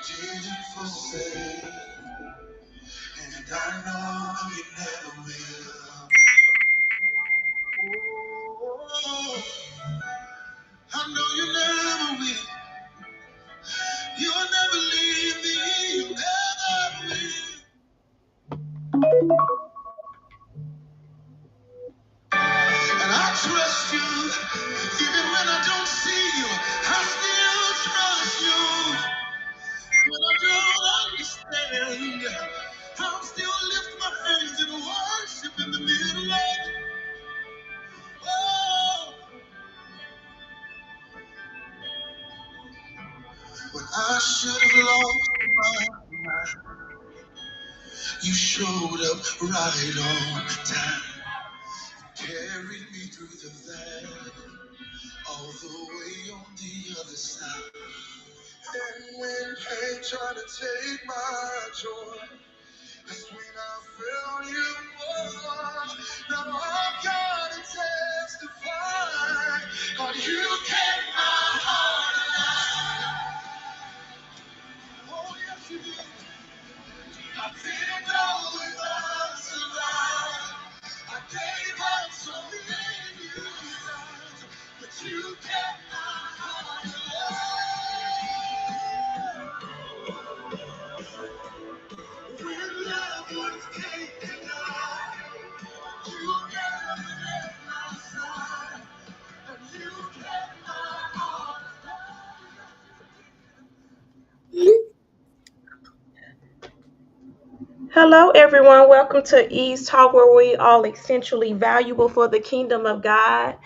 didn't forsake, and I know you never will. Oh, I know you never will. You'll never leave me. You never will. And I trust you, even when I don't see you. I still trust you. When I don't understand, I'll still lift my hands and worship in the middle of it. Oh, when I should have lost my mind, you showed up right on time. Carried me through the valley, all the way on the other side. And when pain tried to take my joy, that's when I felt you more. Now I've got to testify, God, you kept my heart alive. Oh, yes, you did. I didn't know if I'd survive. I gave up so many times, but you kept my heart alive. When loved ones came and died, you never left my side, and you kept my heart alive. Hello, everyone. Welcome to Eve's Talk, where we all essentially valuable for the kingdom of God.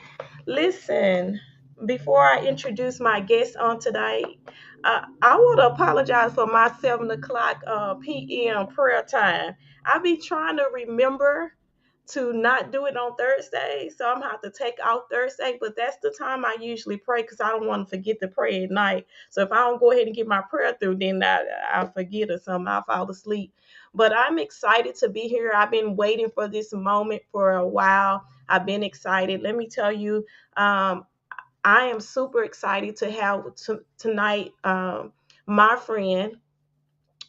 Listen, before I introduce my guest on today, I want to apologize for my 7 o'clock p.m. prayer time. I be trying to remember to not do it on Thursday, so I'm gonna have to take out Thursday. But that's the time I usually pray because I don't want to forget to pray at night. So if I don't go ahead and get my prayer through, then I forget or something. I'll fall asleep. But I'm excited to be here. I've been waiting for this moment for a while. I've been excited. Let me tell you, um, I am super excited to have tonight my friend,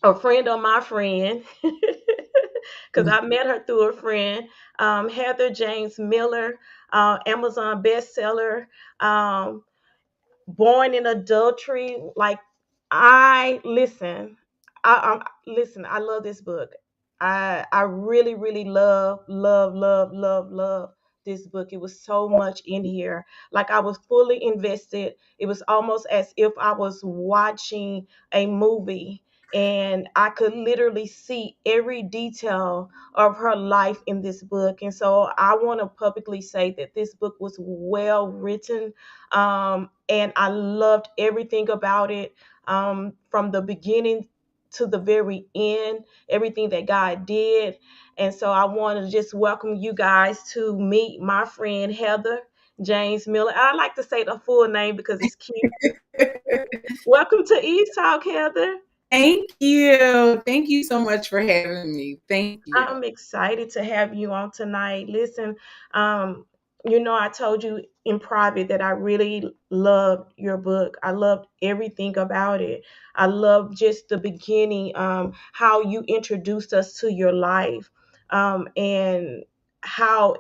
a friend of my friend, because I met her through a friend, Heather James Miller, Amazon bestseller, um, born in adultery. Like I listen, listen. I love this book. I really really love this book. It was so much in here. Like I was fully invested. It was almost as if I was watching a movie. And I could literally see every detail of her life in this book. And so I want to publicly say that this book was well written, and I loved everything about it, from the beginning to the very end, everything that God did. And so I want to just welcome you guys to meet my friend Heather James Miller. I like to say the full name because it's cute. Welcome to East Talk, Heather. Thank you. Thank you so much for having me. Thank you. I'm excited to have you on tonight. Listen, um, I told you in private that I really loved your book. I loved everything about it. I loved just the beginning, how you introduced us to your life, and how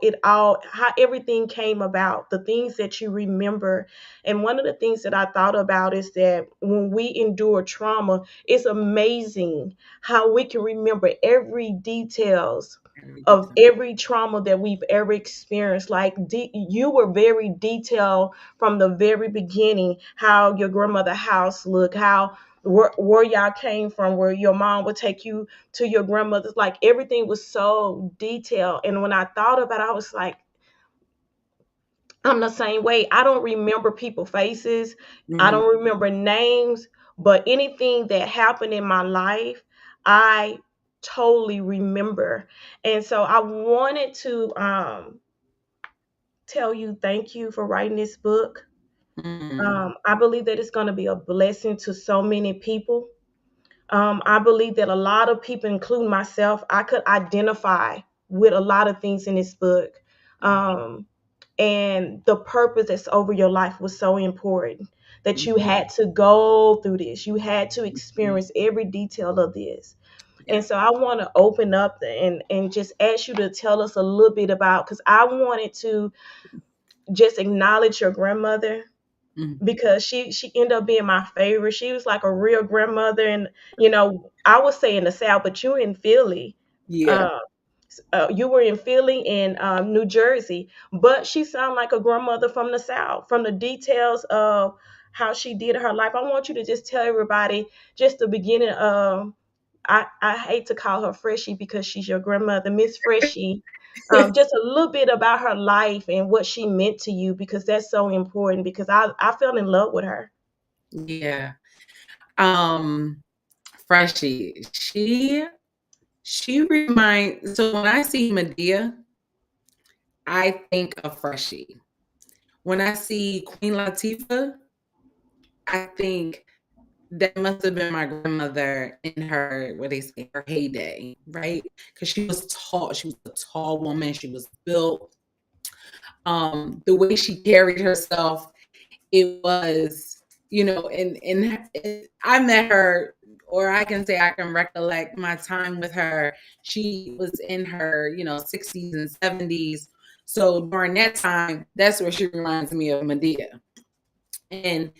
everything came about, the things that you remember. And one of the things that I thought about is that when we endure trauma, it's amazing how we can remember every details of every trauma that we've ever experienced. Like you were very detailed from the very beginning, how your grandmother house looked, how where y'all came from, where your mom would take you to your grandmother's. Like everything was so detailed. And when I thought about it, I was like, I'm the same way. I don't remember people faces. I Mhm. don't remember names, but anything that happened in my life, I totally remember. And so I wanted to tell you thank you for writing this book. Mhm. I believe that it's going to be a blessing to so many people. I believe that a lot of people, including myself, I could identify with a lot of things in this book. Um, and the purpose that's over your life was so important. that you Mhm. had to go through this. You had to experience every detail of this. Yeah. And so I want to open up and just ask you to tell us a little bit about, because I wanted to just acknowledge your grandmother, Mhm. because she ended up being my favorite. She was like a real grandmother, and I would say in the South, but you in Philly. Yeah. Uh, you were in Philly and New Jersey, but she sounded like a grandmother from the South. From the details of how she did her life, I want you to just tell everybody just the beginning of. I hate to call her Freshie because she's your grandmother, Miss Freshie. Just a little bit about her life and what she meant to you, because that's so important. Because I fell in love with her. Yeah. Um, Freshie, she reminds so when I see Medea, I think of Freshie. When I see Queen Latifah, I think that must have been my grandmother in her, what they say, her heyday, right? Because she was tall. She was a tall woman. She was built. The way she carried herself, it was, and I met her, or I can say I can recollect my time with her. She was in her, 60s and 70s. So during that time, that's where she reminds me of Medea. And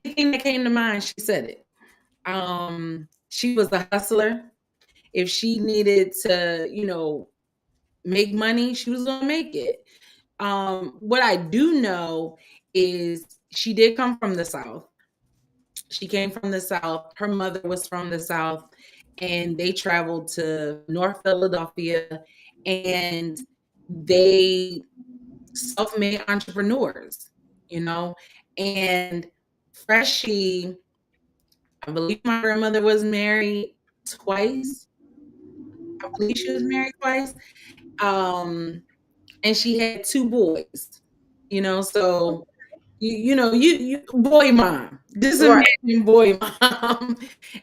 anything that came to mind, she said it. She was a hustler. If she needed to, make money, she was gonna make it. What I do know is she did come from the South. She came from the South. Her mother was from the South, and they traveled to North Philadelphia, and they self-made entrepreneurs, you know. And Freshie, I believe my grandmother was married twice. I believe she was married twice. Um, and she had two boys, so you boy mom. Just Right. imagine boy mom.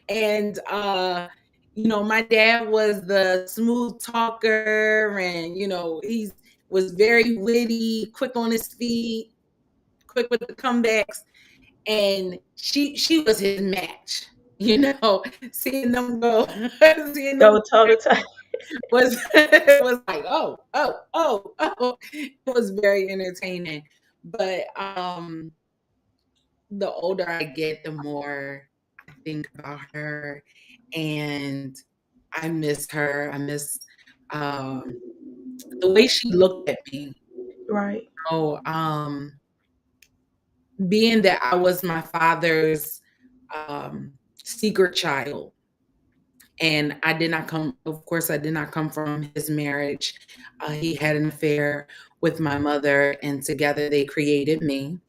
And my dad was the smooth talker, and he's was very witty, quick on his feet, quick with the comebacks, and she was his match. Seeing them go, seeing them Go toe to toe. was it was like, oh. It was very entertaining. But the older I get, the more I think about her, and I miss her. I miss um the way she looked at me. Right. Oh, being that I was my father's secret child, and I did not come, of course, I did not come from his marriage. He had an affair with my mother, and together they created me.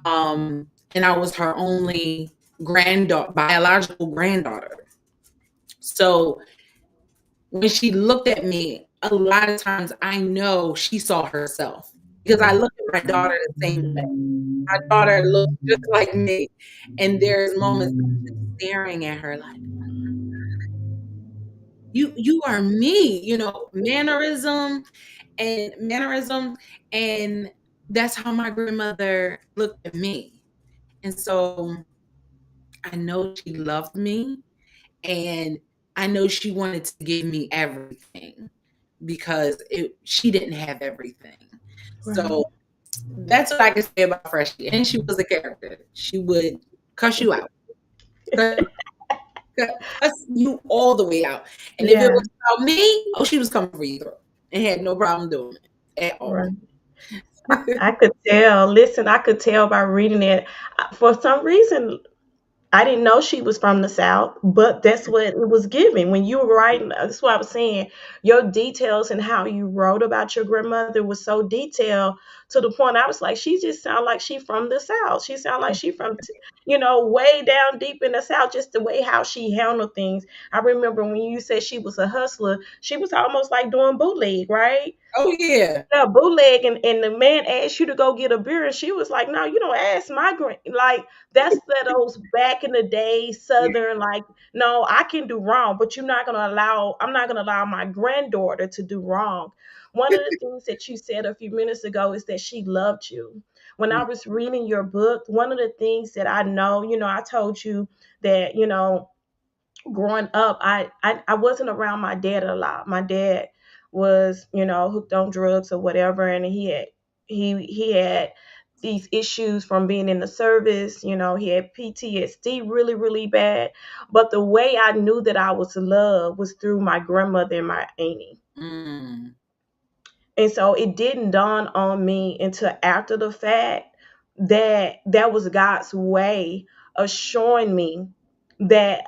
And I was her only granddaughter, biological granddaughter. So when she looked at me, a lot of times I know she saw herself, because I look at my daughter the same way. My daughter looks just like me, and there's moments I'm just staring at her like, you are me, mannerism, and that's how my grandmother looked at me. And so I know she loved me, and I know she wanted to give me everything, because she didn't have everything. Right. So that's what I can say about Freshie. And she was a character. She would cuss you out, cuss, cuss you all the way out. And if it Yeah. was about me, oh, she was coming for you, and had no problem doing it at all. Right. I could tell. Listen, I could tell by reading it. For some reason, I didn't know she was from the South, but that's what it was giving when you were writing. That's what I was saying. Your details and how you wrote about your grandmother was so detailed, to the point I was like, she just sound like she from the South. She sound like she from, way down deep in the South. Just the way how she handled things. I remember when you said she was a hustler, she was almost like doing bootleg, right? Oh yeah. Yeah, bootleg, and the man asked you to go get a beer, and she was like, "No, you don't ask my grand." Like that's that those back in the day, Southern, like, no, I can do wrong, but I'm not gonna allow my granddaughter to do wrong. One of the things that you said a few minutes ago is that she loved you. When I Mm, was reading your book, one of the things that I know, I told you that, growing up, I wasn't around my dad a lot. My dad was, hooked on drugs or whatever, and he had these issues from being in the service. He had PTSD really, really bad. But the way I knew that I was loved was through my grandmother and my auntie. mm, And so it didn't dawn on me until after the fact that that was God's way of showing me that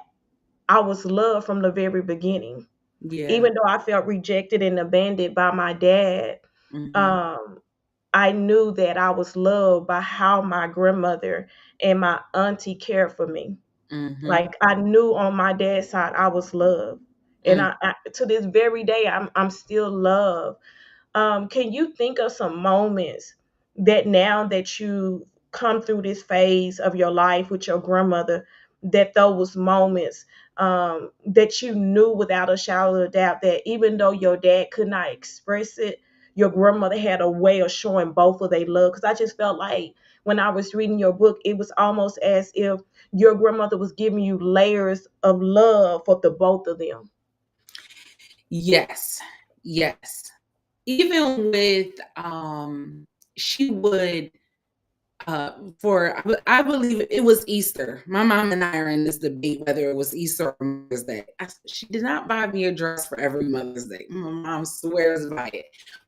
I was loved from the very beginning. yeah. Even though I felt rejected and abandoned by my dad, Hmm. um, I knew that I was loved by how my grandmother and my auntie cared for me. Hmm. Like, I knew on my dad's side I was loved, and Mm. I to this very day I'm still loved. Can you think of some moments that now that you come through this phase of your life with your grandmother, that those moments, that you knew without a shadow of a doubt that even though your dad could not express it, your grandmother had a way of showing both of their love? Because I just felt like when I was reading your book, it was almost as if your grandmother was giving you layers of love for the both of them. Yes, yes. Even with she would I believe it was Easter. My mom and I are in this debate whether it was Easter or Mother's Day. She did not buy me a dress for every Mother's Day. My mom swears by it,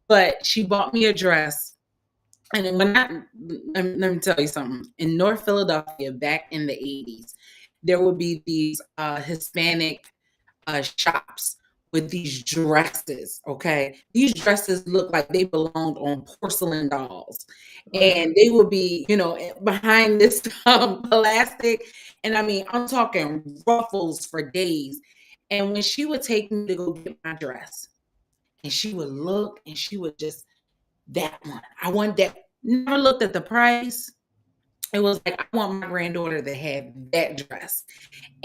but she bought me a dress. And then let me tell you something. In North Philadelphia, back in the 80s, there would be these Hispanic shops with these dresses. Okay, these dresses look like they belonged on porcelain dolls, Right, and they would be, behind this plastic. And I mean, I'm talking ruffles for days. And when she would take me to go get my dress, and she would look, and she would just that one. I want that. Never looked at the price. It was like I want my granddaughter to have that dress.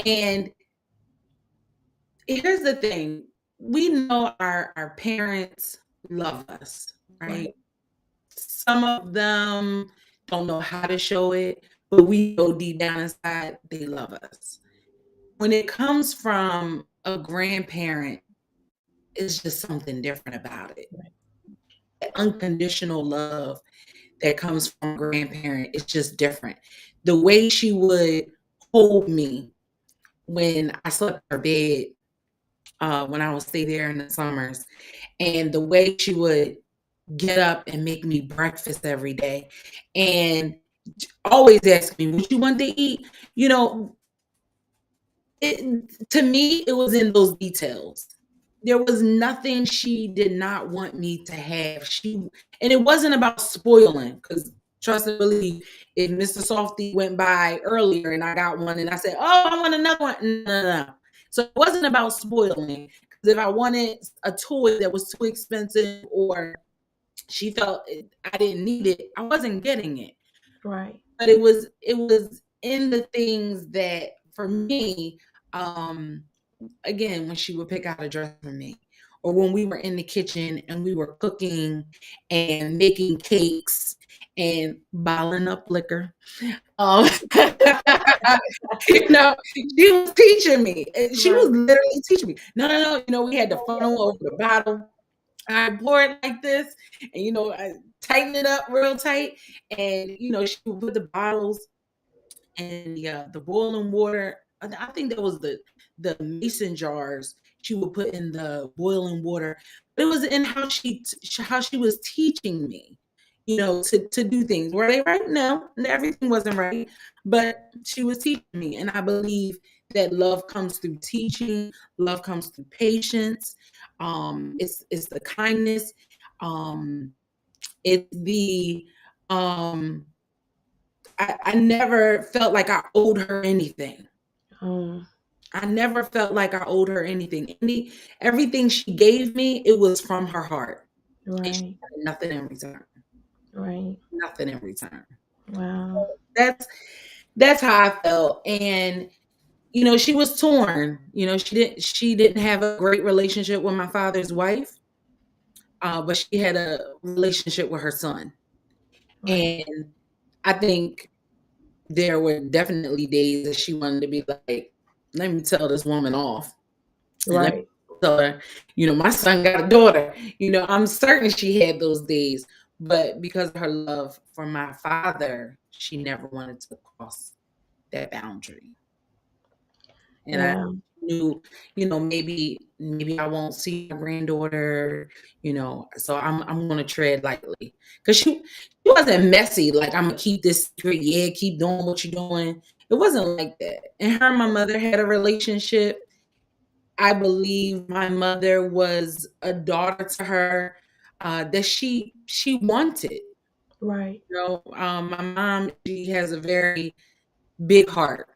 And here's the thing, we know our parents love us, right? right, Some of them don't know how to show it, but we know deep down inside they love us. When it comes from a grandparent, it's just something different about it. right, The unconditional love that comes from a grandparent is just different. The way she would hold me when I slept in her bed, when I would stay there in the summers, and the way she would get up and make me breakfast every day, and always ask me, "What you want to eat?" You know, to me, it was in those details. There was nothing she did not want me to have. And it wasn't about spoiling, because trust and believe, if Mr. Softy went by earlier and I got one and I said, "Oh, I want another one," no, no, no. So it wasn't about spoiling. Because if I wanted a toy that was too expensive, or she felt I didn't need it, I wasn't getting it. right, But it was in the things that for me, um, again, when she would pick out a dress for me, or when we were in the kitchen and we were cooking and making cakes and bottling up liquor. Um, she was teaching me. She was right. literally teaching me. No, no, no. We had the funnel over the bottle. I pour it like this, and I tighten it up real tight, and she would put the bottles and the boiling water. I think that was the mason jars she would put in the boiling water. But it was in how she was teaching me, to do things. Were they right? No, everything wasn't right, but she was teaching me, and I believe that love comes through teaching. Love comes through patience. It's the kindness. Um, it's the um I never felt like I owed her anything. Um, I never felt like I owed her anything. Everything she gave me, it was from her heart. And she right, had nothing in return. right. Nothing in return. Wow. That's that's how I felt. And she was torn. She didn't have a great relationship with my father's wife, but she had a relationship with her son. Right. And I think there were definitely days that she wanted to be like, let me tell this woman off. And let me Right. tell her, my son got a daughter. I'm certain she had those days, but because of her love for my father, she never wanted to cross that boundary. And I Yeah. knew, maybe I won't see my granddaughter, so I'm gonna tread lightly. Cause she wasn't messy, like I'm gonna keep this secret, yeah, keep doing what you're doing. It wasn't like that. And her and my mother had a relationship. I believe my mother was a daughter to her, that she wanted. Right. My mom, she has a very big heart,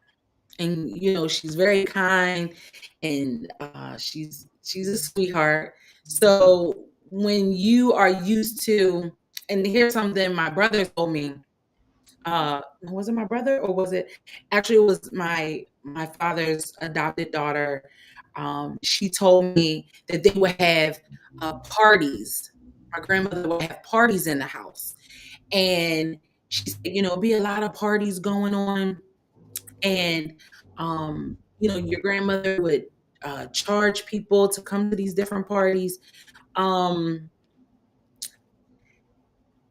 and she's very kind, and she's a sweetheart. So when you are used to, and here's something my brother told me, was it my brother, or was it actually, it was my father's adopted daughter. She told me that they would have parties. My grandmother would have parties in the house, and she said, be a lot of parties going on, and your grandmother would charge people to come to these different parties. um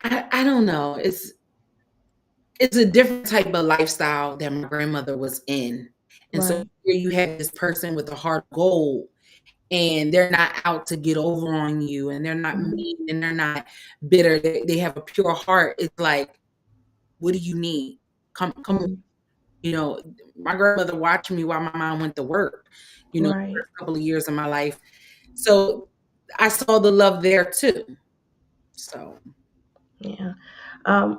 I don't know, it's a different type of lifestyle that my grandmother was in. And so Right. here you have this person with a heart of gold, and they're not out to get over on you, and they're not Mhm. mean, and they're not bitter. They have a pure heart. It's like, what do you need? Come on. Mhm. You know, my grandmother watched me while my mom went to work, the Right. first couple of years of my life. So I saw the love there too. So, Yeah.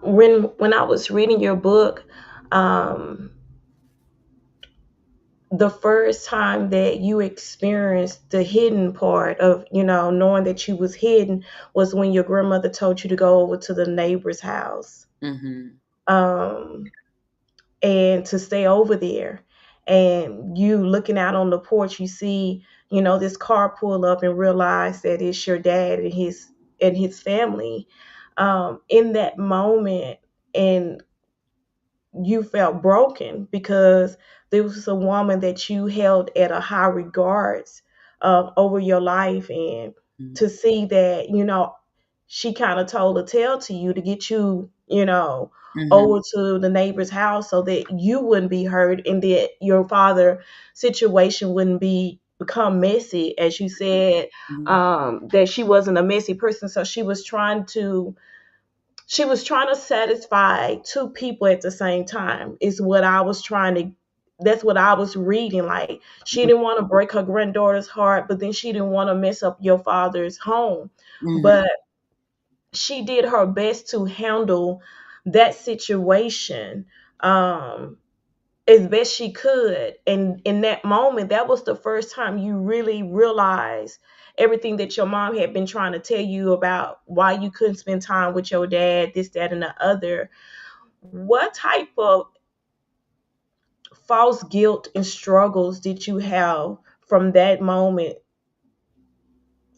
When I was reading your book, um, the first time that you experienced the hidden part of, knowing that you was hidden was when your grandmother told you to go over to the neighbor's house. mhm, Um, and to stay over there. And you looking out on the porch, you see, this car pull up and realize that it's your dad and his family. In that moment, and you felt broken because there was a woman that you held at a high regards over your life, and mhm, to see that she kind of told a tale to you to get you mhm, over to the neighbor's house so that you wouldn't be hurt and that your father situation wouldn't become messy, as you said, mhm, that she wasn't a messy person, so she was trying to satisfy two people at the same time is what I was trying to that's what I was reading. Like, she didn't want to break her granddaughter's heart, but then she didn't want to mess up your father's home. mhm, But she did her best to handle that situation. Um as best she could. And in that moment, that was the first time you really realized everything that your mom had been trying to tell you about why you couldn't spend time with your dad, this, that, and the other. What type of false guilt and struggles did you have from that moment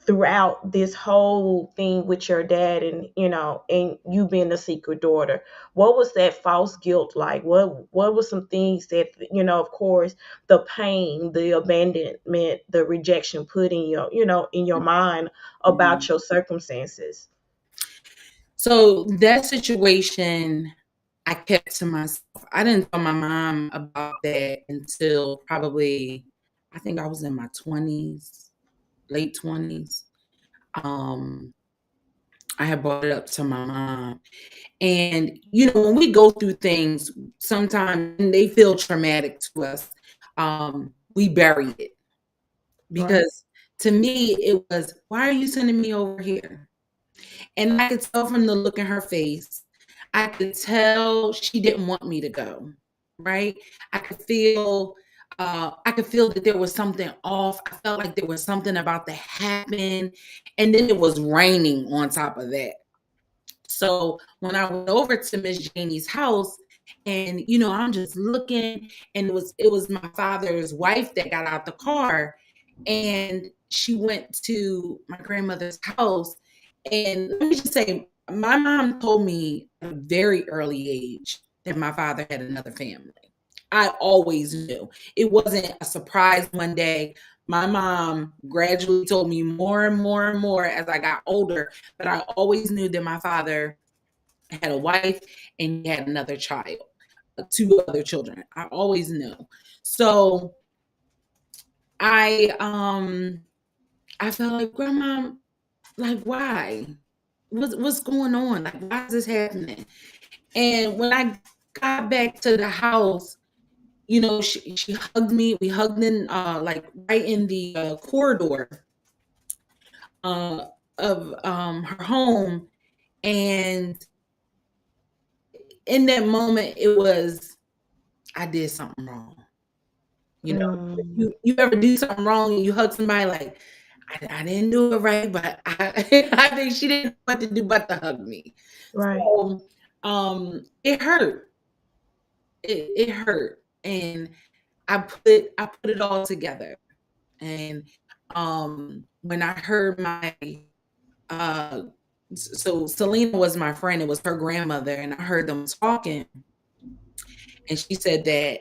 throughout this whole thing with your dad, and and you being the secret daughter? What was that false guilt like? What were some things that, of course, the pain, the abandonment, the rejection put in your in your mind about mhm. your circumstances? So that situation I kept to myself. I didn't tell my mom about that until probably, I think I was in my 20s, late 20s. Um, I had brought it up to my mom. And, when we go through things, sometimes they feel traumatic to us. We bury it, Right. because to me, it was, why are you sending me over here? And I could tell from the look in her face, I could tell she didn't want me to go, right? I could feel that there was something off. I felt like there was something about to happen. And then it was raining on top of that. So when I went over to Miss Janie's house, And I'm just looking, and it was my father's wife that got out the car, and she went to my grandmother's house. And let me just say, my mom told me at a very early age that my father had another family. I always knew. It wasn't a surprise one day. My mom gradually told me more and more and more as I got older, but I always knew that my father had a wife and he had another child, two other children. I always knew. So I I felt like, grandma, like, why? What's going on? Like, why is this happening? And when I got back to the house, she hugged me. We hugged in like right in the corridor uh of her home. And in that moment, it was, I did something wrong. You know, Mm. you ever do something wrong and you hug somebody like, I didn't do it right, but I I think she didn't know what to do but to hug me. Right. So it hurt. It hurt. And I put it all together. And when I heard my uh so Selena was my friend, it was her grandmother, and I heard them talking, and she said that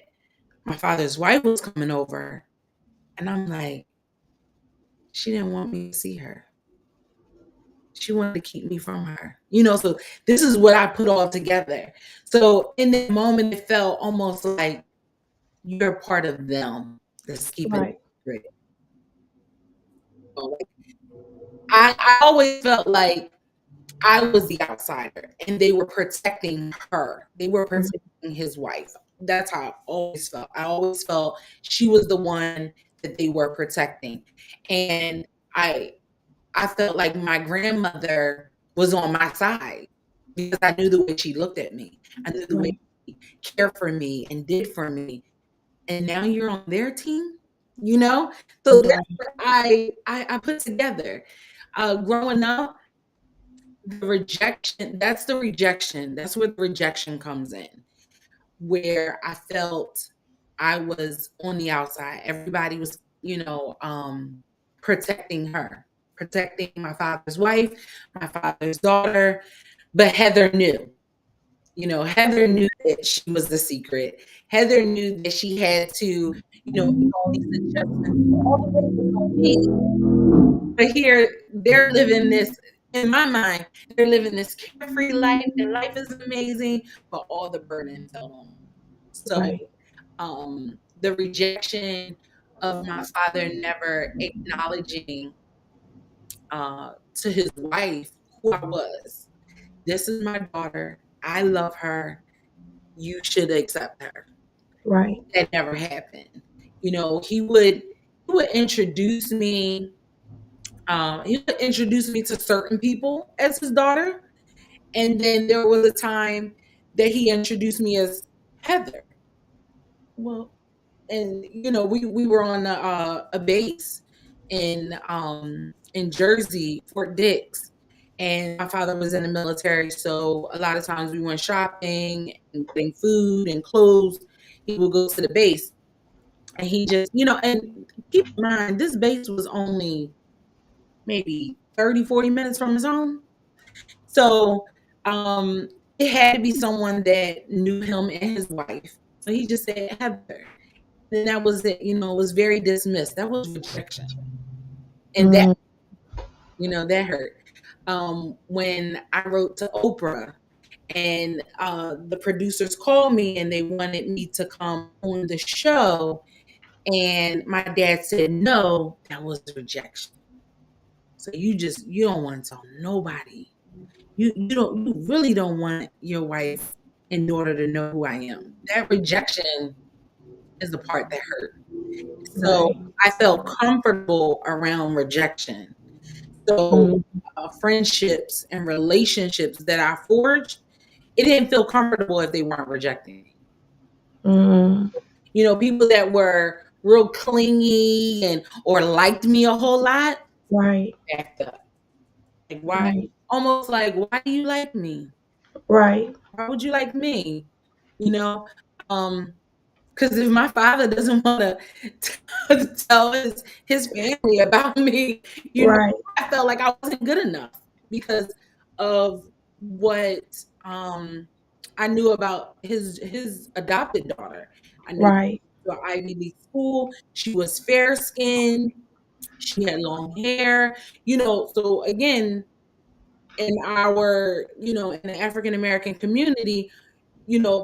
my father's wife was coming over, and I'm like, she didn't want me to see her. She wanted to keep me from her. So this is what I put all together. So in that moment, it felt almost like you're part of them that's keeping it Right. secret. Like, I always felt like I was the outsider and they were protecting her. They were Mm. protecting his wife. That's how I always felt. I always felt she was the one that they were protecting. And I I felt like my grandmother was on my side because I knew the way she looked at me. I knew the way Right. she cared for me and did for me. And now you're on their team, you know? So that's Right. what I put together. Growing up, the rejection, that's the rejection. That's where the rejection comes in, where I felt I was on the outside. Everybody was, protecting her, protecting my father's wife, my father's daughter. But Heather knew. Heather knew that she was the secret. Heather knew that she had to, make all these adjustments. All the weight was on me. But here they're living this, in my mind, they're living this carefree life, and life is amazing, but all the burden fell on them. So Right. the rejection of my father never acknowledging to his wife who I was. This is my daughter. I love her. You should accept her. Right. That never happened. He would introduce me. He would introduce me to certain people as his daughter, and then there was a time that he introduced me as Heather. Well, and we were on a base in Jersey, Fort Dix, and my father was in the military, so a lot of times we went shopping and getting food and clothes. He would go to the base, and he just, and keep in mind, this base was only maybe 30-40 minutes from his home. So it had to be someone that knew him and his wife. So he just said, Heather. And that was it. It was very dismissed. That was rejection. And Mm. that hurt. When I wrote to Oprah, and the producers called me and they wanted me to come on the show, and my dad said no, that was rejection. So you don't want to tell nobody. You really don't want your wife and daughter to know who I am. That rejection is the part that hurt. So Right. I felt comfortable around rejection. So Mm. friendships and relationships that I forged, it didn't feel comfortable if they weren't rejecting me. Mm. People that were real clingy and or liked me a whole lot Right. backed up. Like, why? Right. Almost like, why do you like me? Right. Why would you like me? you know? Because if my father doesn't want to tell his family about me, you know, Right, I felt like I wasn't good enough because of what I knew about his adopted daughter. I knew right, the Ivy League school. She was fair skinned. She had long hair. You know, so again, in our, in the African American community,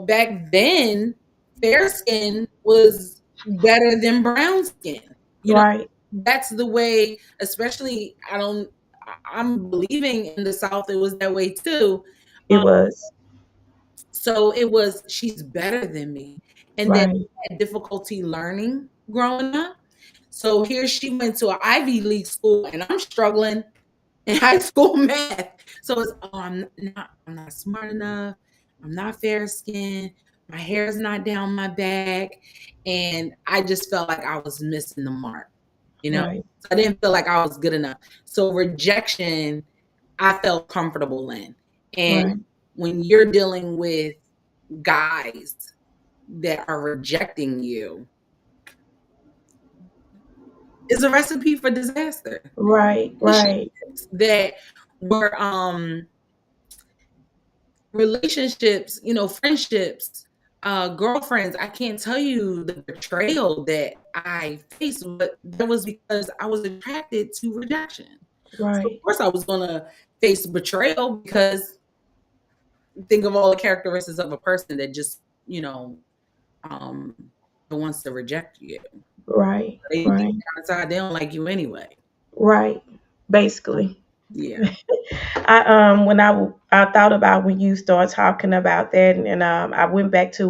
back then, fair skin was better than brown skin. You know, right. that's the way, especially I'm believing in the South, it was that way too. It Um, was. so it was, she's better than me. And then Right, I had difficulty learning growing up. So here she went to an Ivy League school and I'm struggling in high school math. So it's, oh, I'm not smart enough. I'm not fair skinned. My hair's not down my back. And I just felt like I was missing the mark, you know? right, So I didn't feel like I was good enough. So rejection, I felt comfortable in. And right, when you're dealing with guys that are rejecting you, it's a recipe for disaster. right, right, Relationships that were relationships, friendships, girlfriends, I can't tell you the betrayal that I faced, but that was because I was attracted to rejection. So of right, course I was gonna face betrayal because think of all the characteristics of a person that just, um that wants to reject you. right, They deep right, down inside, they don't like you anyway. right. Basically. Yeah. When I thought about when you start talking about that, and I went back to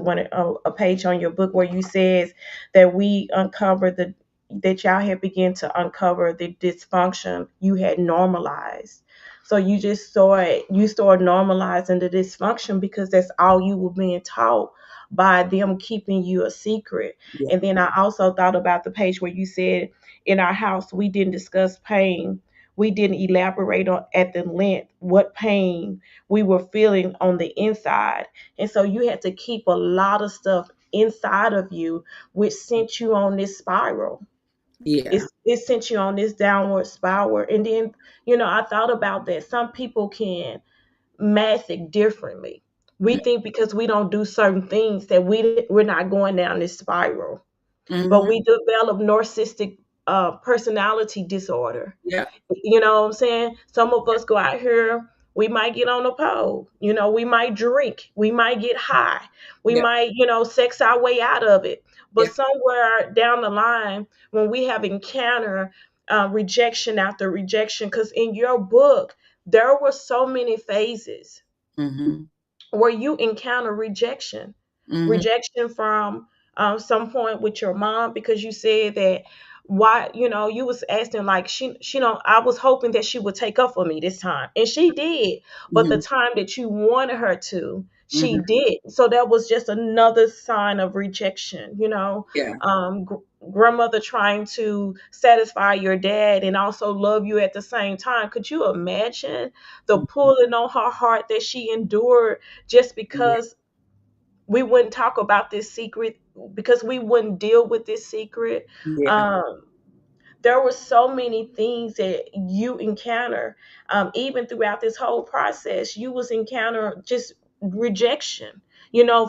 a page on your book where you says that we uncovered that y'all had begun to uncover the dysfunction you had normalized. So you start normalizing the dysfunction because that's all you were being taught by them keeping you a secret. Yeah. And then I also thought about the page where you said in our house we didn't discuss pain, we didn't elaborate on at the length what pain we were feeling on the inside. And so you had to keep a lot of stuff inside of you, which sent you on this spiral. Yeah. It sent you on this downward spiral. And then, I thought about that. Some people can mask it differently. We think because we don't do certain things that we're not going down this spiral, but Hmm. we develop narcissistic personality disorder. Yeah. You know what I'm saying? Some of us go out here, we might get on a pole, we might drink, we might get high, we Yeah. might, sex our way out of it. But Yeah. somewhere down the line, when we have encountered rejection after rejection, because in your book, there were so many phases Hmm. where you encounter rejection, Hmm. rejection from some point with your mom because you said that why you was asking like she don't I was hoping that she would take up for me this time, and she did, but the Hmm. time that you wanted her to, she Hmm. did. So that was just another sign of rejection, Yeah. grandmother trying to satisfy your dad and also love you at the same time. Could you imagine the Mhm. pulling on her heart that she endured just Yeah. because we wouldn't talk about this secret, because we wouldn't deal with this secret. Yeah. um, there were so many things that you encounter, even throughout this whole process you was encounter just rejection,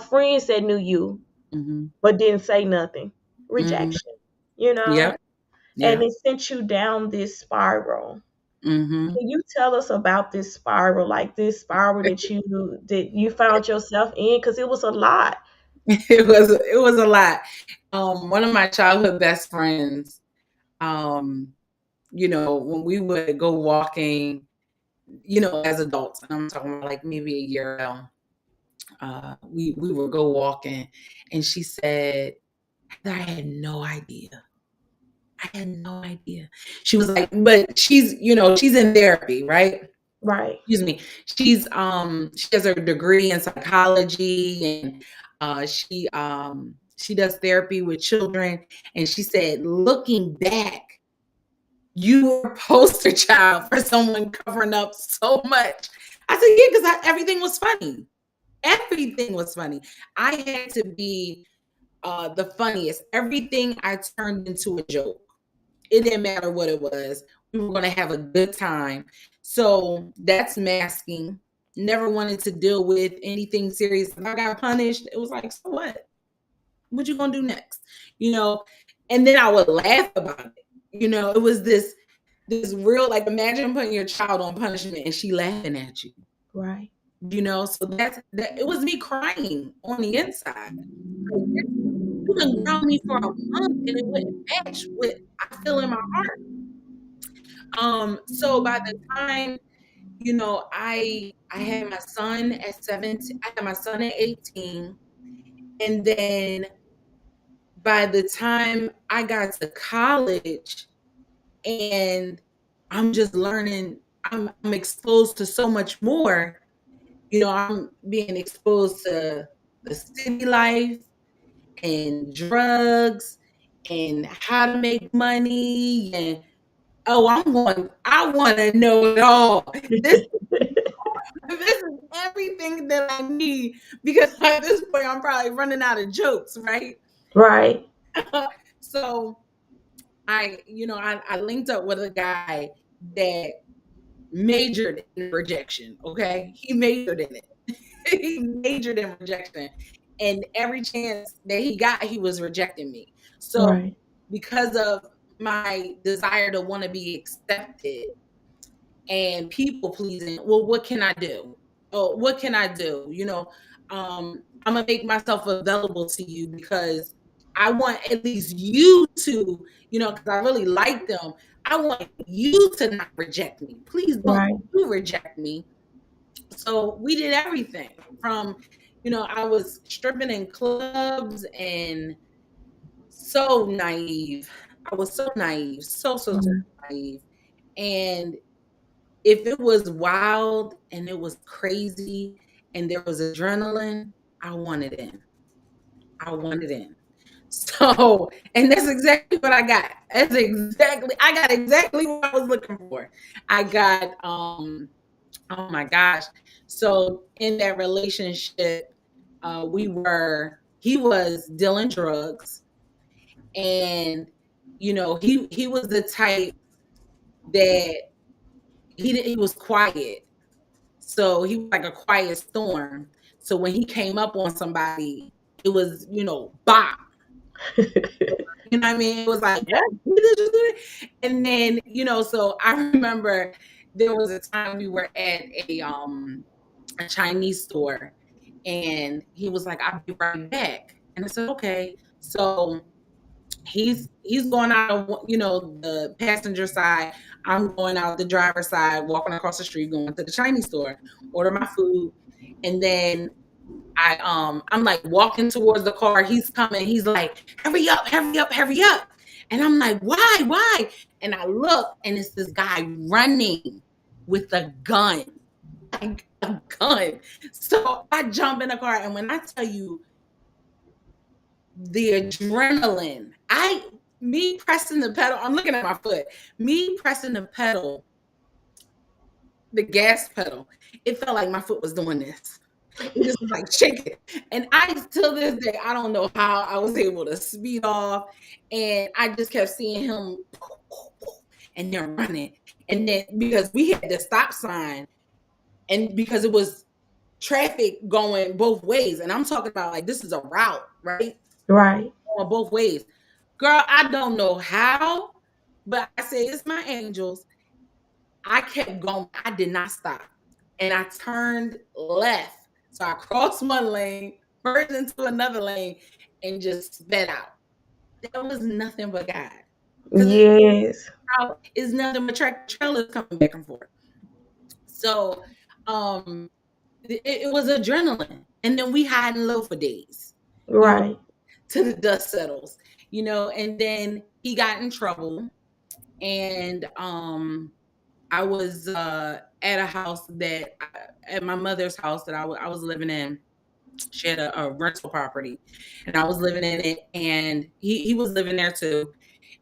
friends that knew you Mhm. but didn't say nothing, Mhm. rejection, you know Yep. and Yeah. it sent you down this spiral. Mhm. Can you tell us about this spiral, like this spiral that you found yourself in? Because it was a lot. It was a lot. One of my childhood best friends, um, when we would go walking, as adults, and I'm talking about like maybe a year ago, we would go walking, and she said, "I had no idea. I had no idea." She was like, but she's in therapy, right? Right. Excuse me. She has her degree in psychology, and she does therapy with children, and she said, looking back, you were a poster child for someone covering up so much. I said, yeah, because everything was funny. Everything was funny. I had to be the funniest. Everything I turned into a joke. It didn't matter what it was. We were going to have a good time. So that's masking. Never wanted to deal with anything serious. If I got punished, it was like, so what? What you gonna do next? You know, and then I would laugh about it. You know, it was this real, like, imagine putting your child on punishment and she laughing at you. Right. You know, so that it was me crying on the inside. Like, you done ground me for a month and it wouldn't match what I feel in my heart. So by the time, I had my son at 17, I had my son at 18, and then by the time I got to college and I'm just learning, I'm exposed to so much more. I'm being exposed to the city life and drugs and how to make money and I want to know it all. This is everything that I need because at this point I'm probably running out of jokes, right? Right. So I linked up with a guy that majored in rejection. Okay, he majored in it. He majored in rejection, and every chance that he got, he was rejecting me. So Right. because of my desire to want to be accepted and people pleasing, well, what can I do? Oh, what can I do? I'm gonna make myself available to you because I want at least you to, because I really like them. I want you to not reject me. Please don't Right. you reject me. So we did everything from, I was stripping in clubs and so naive. I was so naive, so Right. naive. And if it was wild and it was crazy and there was adrenaline, I wanted in. I wanted in. So, and that's exactly what I got. I got exactly what I was looking for. I got, oh my gosh. So in that relationship, he was dealing drugs and, he was the type that he was quiet. So he was like a quiet storm. So when he came up on somebody, it was, bop. You know what I mean? It was like, Yeah. and then, so I remember there was a time we were at a Chinese store and he was like, I'll be right back. And I said, okay. So he's going out of, the passenger side. I'm going out the driver's side, walking across the street, going to the Chinese store, order my food. And then I'm like walking towards the car. He's coming. He's like, hurry up, hurry up, hurry up. And I'm like, why? And I look and it's this guy running with a gun. Like a gun. So I jump in the car. And when I tell you the adrenaline, me pressing the pedal, I'm looking at my foot, me pressing the gas pedal, it felt like my foot was doing this. It just was like shaking. And I till this day, I don't know how I was able to speed off. And I just kept seeing him and then running. And then because we had the stop sign and because it was traffic going both ways. And I'm talking about like this is a route, right? Right. Going both ways. Girl, I don't know how, but I said it's my angels. I kept going. I did not stop. And I turned left. So I crossed one lane, merged into another lane, and just sped out. That was nothing but God. Because Yes. it's nothing but tractor trailers coming back and forth. So it was adrenaline. And then we hide and low for days, you know, Right. till the dust settles, and then he got in trouble. And I was at a house at my mother's house that I was living in. She had a rental property, and I was living in it, and he was living there too.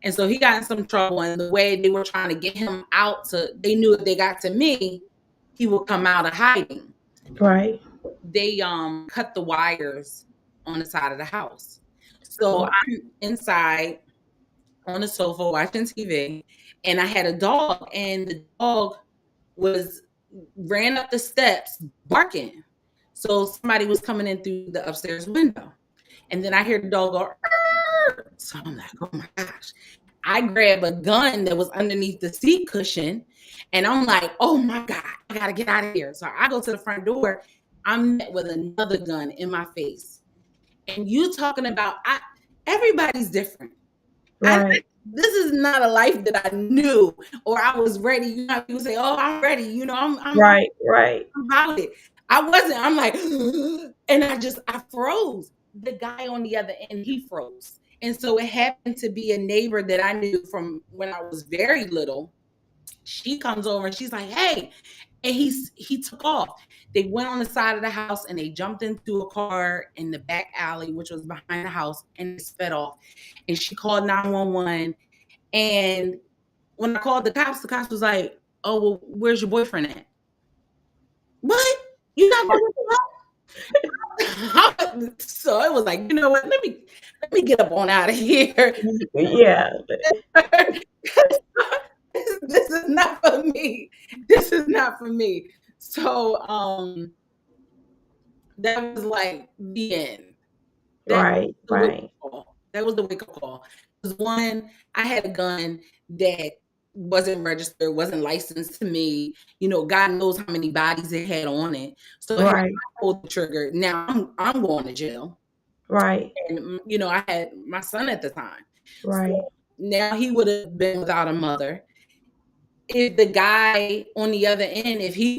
And so he got in some trouble, and the way they were trying to get him out they knew if they got to me, he would come out of hiding. Right. they cut the wires on the side of the house. So Right. I'm inside on the sofa watching TV, and I had a dog, and the dog was ran up the steps barking. So somebody was coming in through the upstairs window. And then I hear the dog go, "Arr!" So I'm like, oh my gosh. I grab a gun that was underneath the seat cushion, and I'm like, oh my God, I gotta get out of here. So I go to the front door. I'm met with another gun in my face. And you talking about everybody's different. Right. This is not a life that I knew or I was ready. You know, how people say, "Oh, I'm ready." You know, I'm Right. Right. about it. I wasn't. I'm like, and I froze. The guy on the other end, he froze. And so it happened to be a neighbor that I knew from when I was very little. She comes over and she's like, "Hey," and he took off. They went on the side of the house and they jumped into a car in the back alley, which was behind the house, and it sped off. And she called 911. And when I called the cops was like, "Oh, well, where's your boyfriend at?" What? You're not going to so it was like, you know what? Let me get up on out of here. Yeah. This is not for me. This is not for me. So that was like the end. That was Right. the wake Right. up call. That was the wake up call. Because one, I had a gun that wasn't registered, wasn't licensed to me. You know, God knows how many bodies it had on it. So had Right. I pulled the trigger, now I'm going to jail. Right. And you know, I had my son at the time. So Right. now he would have been without a mother. If the guy on the other end, if he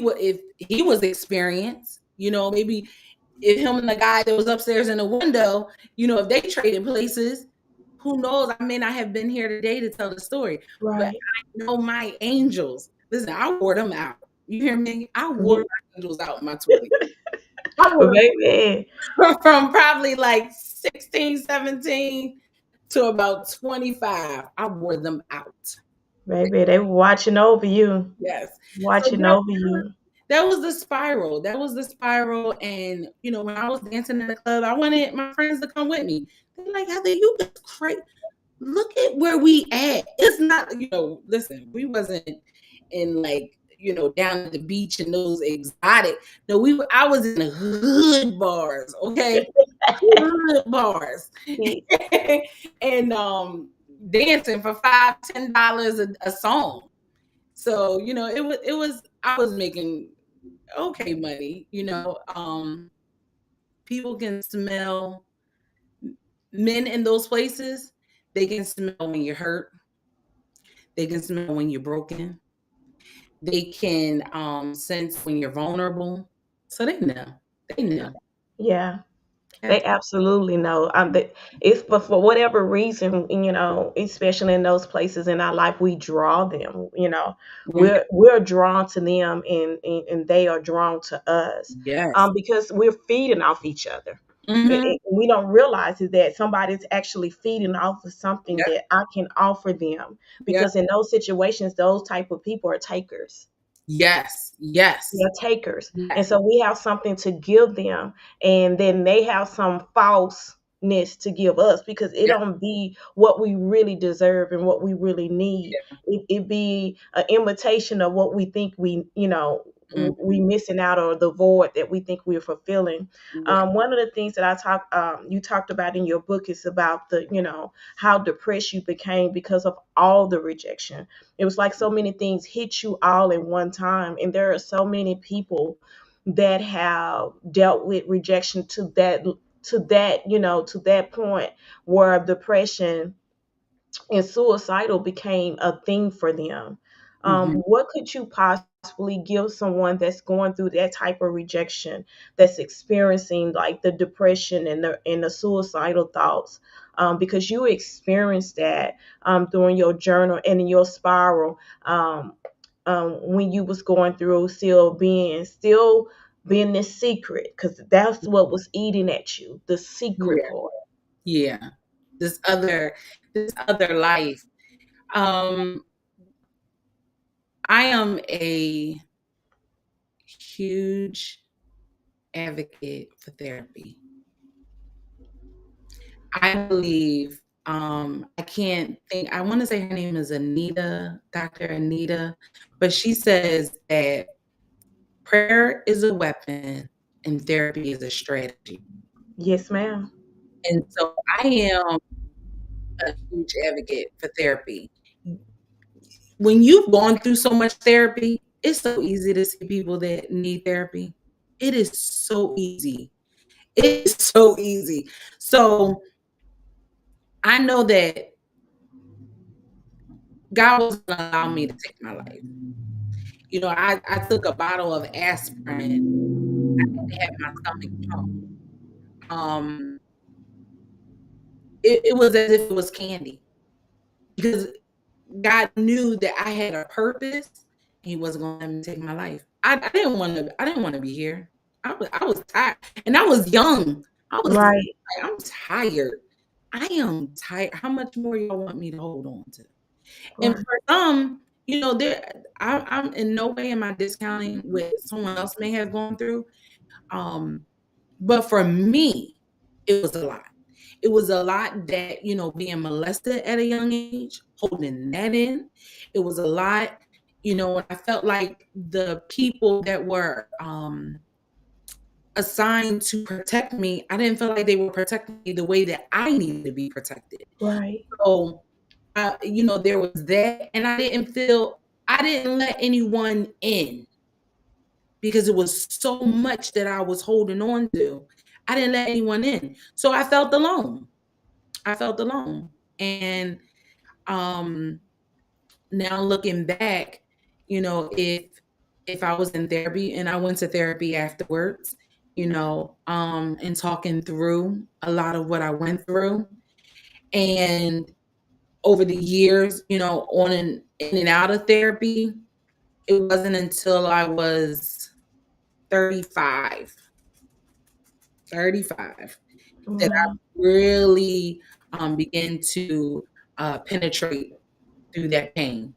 was experienced, you know, maybe if him and the guy that was upstairs in the window, you know, if they traded places, who knows? I may not have been here today to tell the story, but Right. I know my angels. Listen, I wore them out. You hear me? I wore Yeah. my angels out in my 20s. I wore Baby. them from probably like 16, 17 to about 25. I wore them out. Baby, they were watching over you. Yes. So Watching over you. that was the spiral. That was the spiral. And you know, when I was dancing in the club, I wanted my friends to come with me. They're like, Heather, you just crazy. Look at where we at. It's not, you know, listen, we wasn't in like, you know, down at the beach and those exotic. No, I was in the hood bars, okay? Hood bars. And dancing for $5, $10 a song. So, you know, it was I was making okay money, you know. People can smell men in those places. They can smell when you're hurt. They can smell when you're broken. They can sense when you're vulnerable. So they know. They know. Yeah. Okay. They absolutely know. It's but for whatever reason, you know, especially in those places in our life, we draw them. You know, Mhm. we're drawn to them, and they are drawn to us, Yes. because we're feeding off each other. Hmm. We don't realize is that somebody's actually feeding off of something Yep. that I can offer them. Yep. Because in those situations, those type of people are takers. Yes. Yes. They're takers. And Yes. so we have something to give them, and then they have some falseness to give us, because it Yep. don't be what we really deserve and what we really need. Yeah. It be an imitation of what we think we, you know, we Mhm. missing out, or the void that we think we're fulfilling. Right. One of the things that you talked about in your book is about the, you know, how depressed you became because of all the rejection. It was like so many things hit you all in one time. And there are so many people that have dealt with rejection to that point where depression and suicidal became a thing for them. Mhm. What could you possibly give someone that's going through that type of rejection, that's experiencing like the depression and the suicidal thoughts? Because you experienced that during your journal and in your spiral, when you was going through still being this secret, because that's what was eating at you, the secret Yeah. part. Yeah. This other this other life. Um, I am a huge advocate for therapy. I believe, I can't think, I want to say her name is Anita, Dr. Anita, but she says that prayer is a weapon and therapy is a strategy. Yes, ma'am. And so I am a huge advocate for therapy. When you've gone through so much therapy, it's so easy to see people that need therapy. It is so easy. It is so easy. So I know that God was going to allow me to take my life. I took a bottle of aspirin. I had to have my stomach pumped. Um, it was as if it was candy because God knew that I had a purpose. He wasn't going to let me take my life. I didn't want to. I didn't want to be here. I was tired, and I was young. I was Right, like, I'm tired. I am tired. How much more y'all want me to hold on to? And right, for some, I'm in no way am I discounting what someone else may have gone through. Um, but for me, it was a lot. It was a lot that, being molested at a young age, holding that in. It was a lot, and I felt like the people that were assigned to protect me, I didn't feel like they were protecting me the way that I needed to be protected. right, So, there was that, and I didn't let anyone in because it was so much that I was holding on to. I didn't let anyone in. So I felt alone. I felt alone. And um now looking back, if I was in therapy and I went to therapy afterwards, and talking through a lot of what I went through and over the years, on and in and out of therapy, it wasn't until I was 35, 35 that I wow, really began to penetrate through that pain.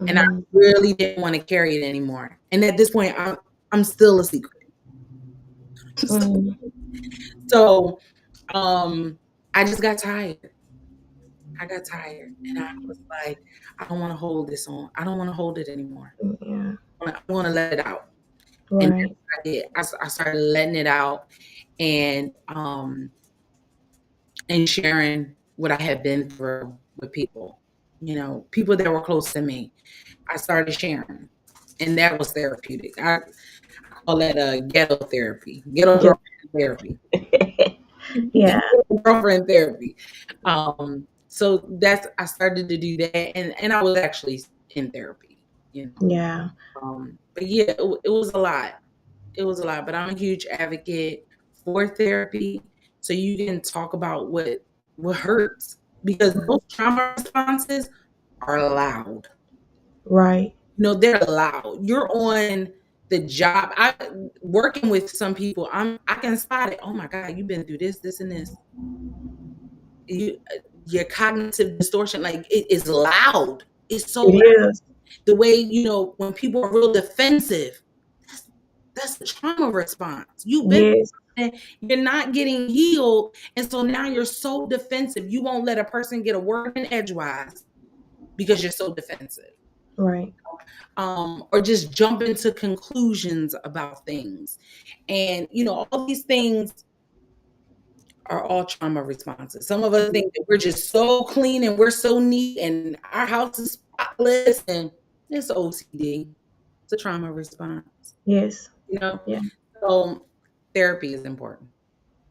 And I mm, really didn't want to carry it anymore. And at this point, I'm still a secret. mm, So I just got tired. I got tired. And I was like, I don't want to hold this on. I don't want to hold it anymore. yeah, I want to let it out. And that's right, what I did. I started letting it out and sharing what I had been through with people, people that were close to me. I started sharing, and that was therapeutic. I call that a ghetto therapy, ghetto yeah, girlfriend therapy, yeah, ghetto girlfriend therapy. So I started to do that, and I was actually in therapy, you know. yeah, But yeah, it was a lot. It was a lot, but I'm a huge advocate for therapy so you can talk about what hurts because those trauma responses are loud. right, They're loud. You're on the job. I working with some people. I can spot it. Oh my God, you've been through this, this, and this. Your cognitive distortion, like it is loud. It's so it loud. is, The way when people are real defensive, that's that's a trauma response. You've been yes, and you're not getting healed, and so now you're so defensive. You won't let a person get a word in edgewise because you're so defensive. right, Or just jump into conclusions about things. And, all these things are all trauma responses. Some of us think that we're just so clean and we're so neat and our house is spotless and it's OCD. It's a trauma response, yes, you know? yeah. So therapy is important.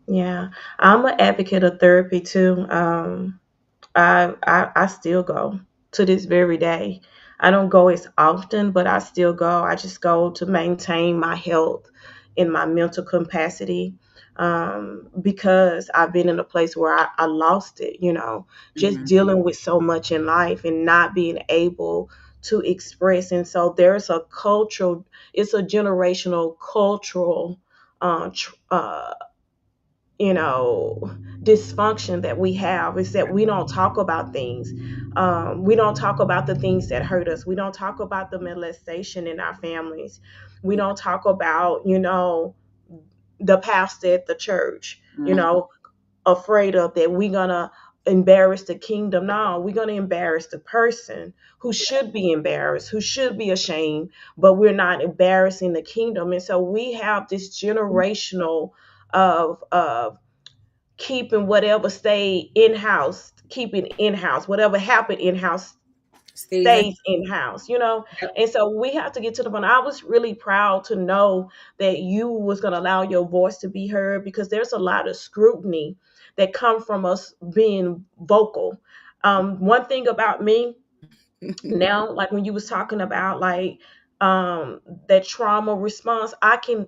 Yeah, I'm an advocate of therapy too. I still go to this very day. I don't go as often, but I still go. I just go to maintain my health and my mental capacity, because I've been in a place where I lost it, just Mhm. dealing with so much in life and not being able to express. And so it's a generational cultural tr dysfunction that we have, is that we don't talk about things. We don't talk about the things that hurt us. We don't talk about the molestation in our families. We don't talk about, the pastor at the church, Mm. afraid of that we're gonna embarrass the kingdom. No, we're gonna embarrass the person who should be embarrassed, who should be ashamed, but we're not embarrassing the kingdom. And so we have this generational of keeping whatever stayed in house, keeping in house, whatever happened in house Season. stays in house. Yep. And so we have to get to the point. I was really proud to know that you was going to allow your voice to be heard, because there's a lot of scrutiny that come from us being vocal. One thing about me now, like when you was talking about like um that trauma response, I can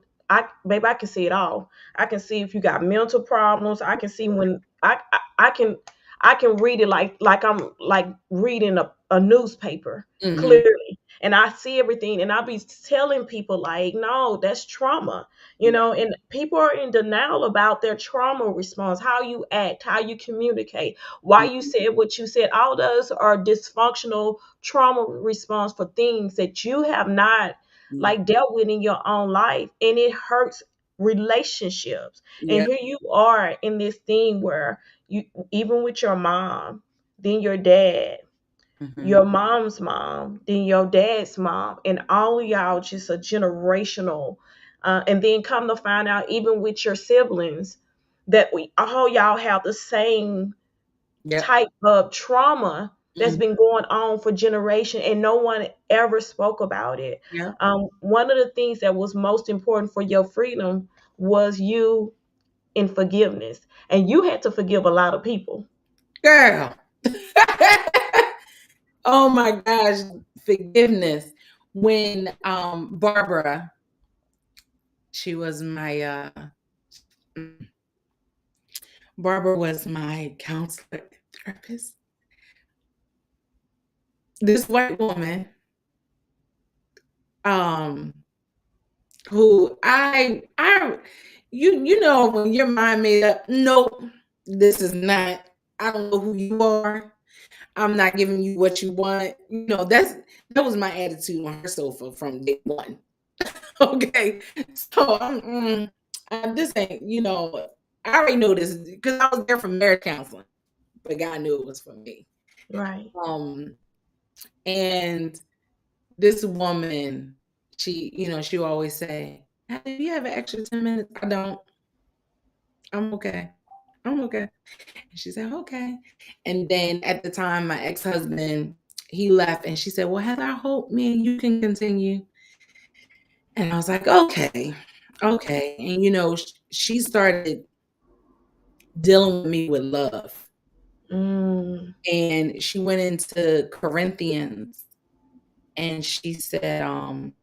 see it all. I can see if you got mental problems. I can see when I can read it like I'm like reading a newspaper Hmm. clearly, and I see everything, and I'll be telling people like, no, that's trauma. Yeah. And people are in denial about their trauma response, how you act, how you communicate, why you said what you said. All those are dysfunctional trauma response for things that you have not Yeah. like dealt with in your own life, and it hurts relationships. And Yeah. here you are in this thing where you, even with your mom, then your dad, Hmm. your mom's mom, then your dad's mom, and all of y'all just a generational. And then come to find out, even with your siblings, that we all y'all have the same Yep. type of trauma that's Hmm. been going on for generation, and no one ever spoke about it. Yep. One of the things that was most important for your freedom was you in forgiveness, and you had to forgive a lot of people. Girl. Oh my gosh, forgiveness. When Barbara, she was my mm, Barbara was my counselor therapist. This white woman, um, who you know when your mind made up, nope, this is not, I don't know who you are. I'm not giving you what you want. That was my attitude on her sofa from day one. Okay. So this ain't, I already know this because I was there for marriage counseling, but God knew it was for me. Right. Um, and this woman, she always say, "Hey, do you have an extra 10 minutes?" I don't. I'm okay. I'm okay. And she said, okay. And then at the time, my ex-husband, he left and she said, well, Heather, I hope me and you can continue. And I was like, okay, okay. And she started dealing with me with love. Mm, And she went into Corinthians and she said, I'm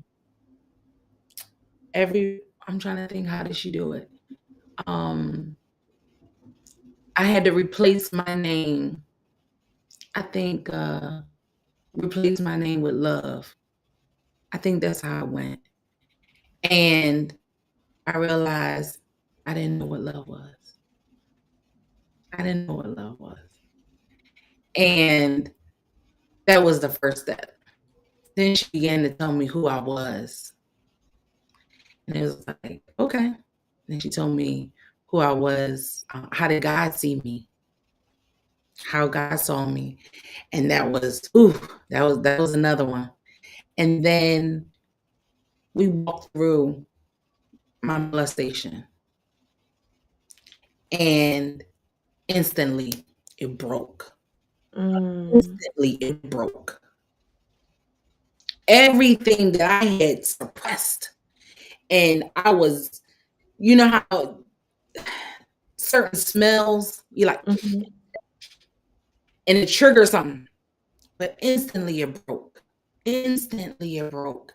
trying to think, how did she do it? Um, I had to replace my name. I think replace my name with love. I think that's how it went. And I realized I didn't know what love was. I didn't know what love was. And that was the first step. Then she began to tell me who I was. And it was like, okay. Then she told me who I was. How did God see me? How God saw me. And that was another one. And then we walked through my molestation. And instantly it broke. mm, Instantly it broke. Everything that I had suppressed. And I was, you know how certain smells, you like, mhm, and it triggers something, but instantly it broke. Instantly it broke.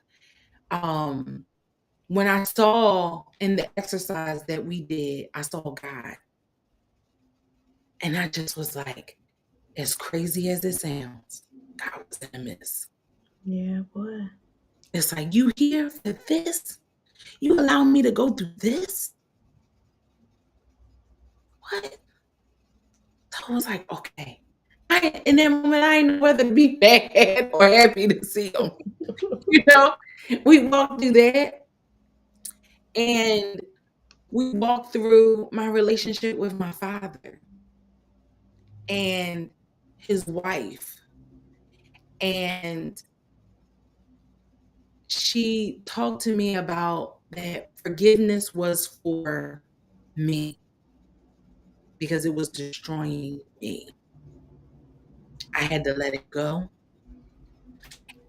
Um, when I saw in the exercise that we did, I saw God. And I just was like, as crazy as it sounds, God was in the midst. yeah, boy. It's like, you here for this? You allow me to go through this? What? So I was like, okay. In that moment, I didn't know whether to be mad or happy to see him. You know, we walked through that, and we walked through my relationship with my father and his wife, and she talked to me about that forgiveness was for me because it was destroying me. I had to let it go.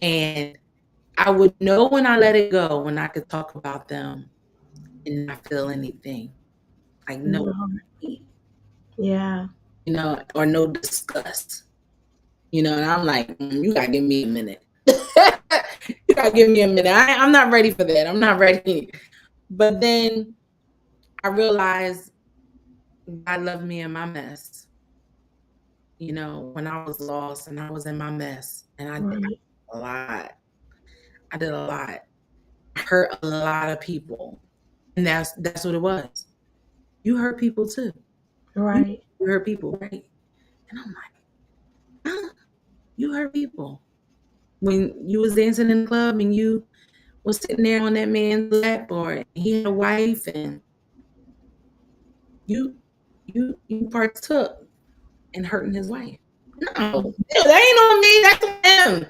And I would know when I let it go, when I could talk about them and not feel anything, like no Mhm. pain, Yeah. or no disgust, and I'm like, you gotta give me a minute. You gotta give me a minute. I'm not ready for that. I'm not ready. But then I realized God loved me in my mess, when I was lost and I was in my mess. And I did Right. a lot. I did a lot. I hurt a lot of people. And that's what it was. You hurt people too. You Right. hurt people, right? And I'm like, huh? You hurt people. When you was dancing in the club and you was sitting there on that man's lap, or he had a wife, and you partook in hurting his wife. No, that ain't on me. That's on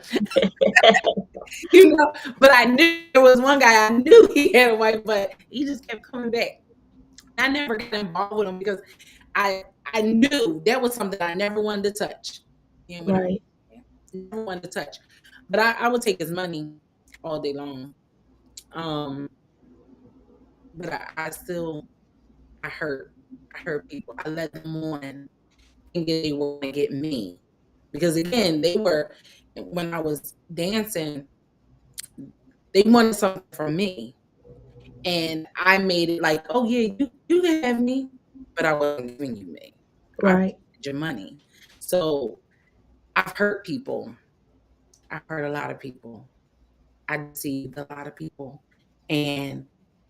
him. But I knew there was one guy. I knew he had a wife, but he just kept coming back. I never got involved with him because I I knew that was something I never wanted to touch. You know what I'm Right. saying? Never wanted to touch. But I would take his money all day long. Um, but I still I hurt. I hurt people. I let them on and they want to get me. Because again, they were when I was dancing, they wanted something from me. And I made it like, oh yeah, you can have me, but I wasn't giving you me. I Right. wanted your money. So I've hurt people. I've hurt a lot of people. I deceived a lot of people. And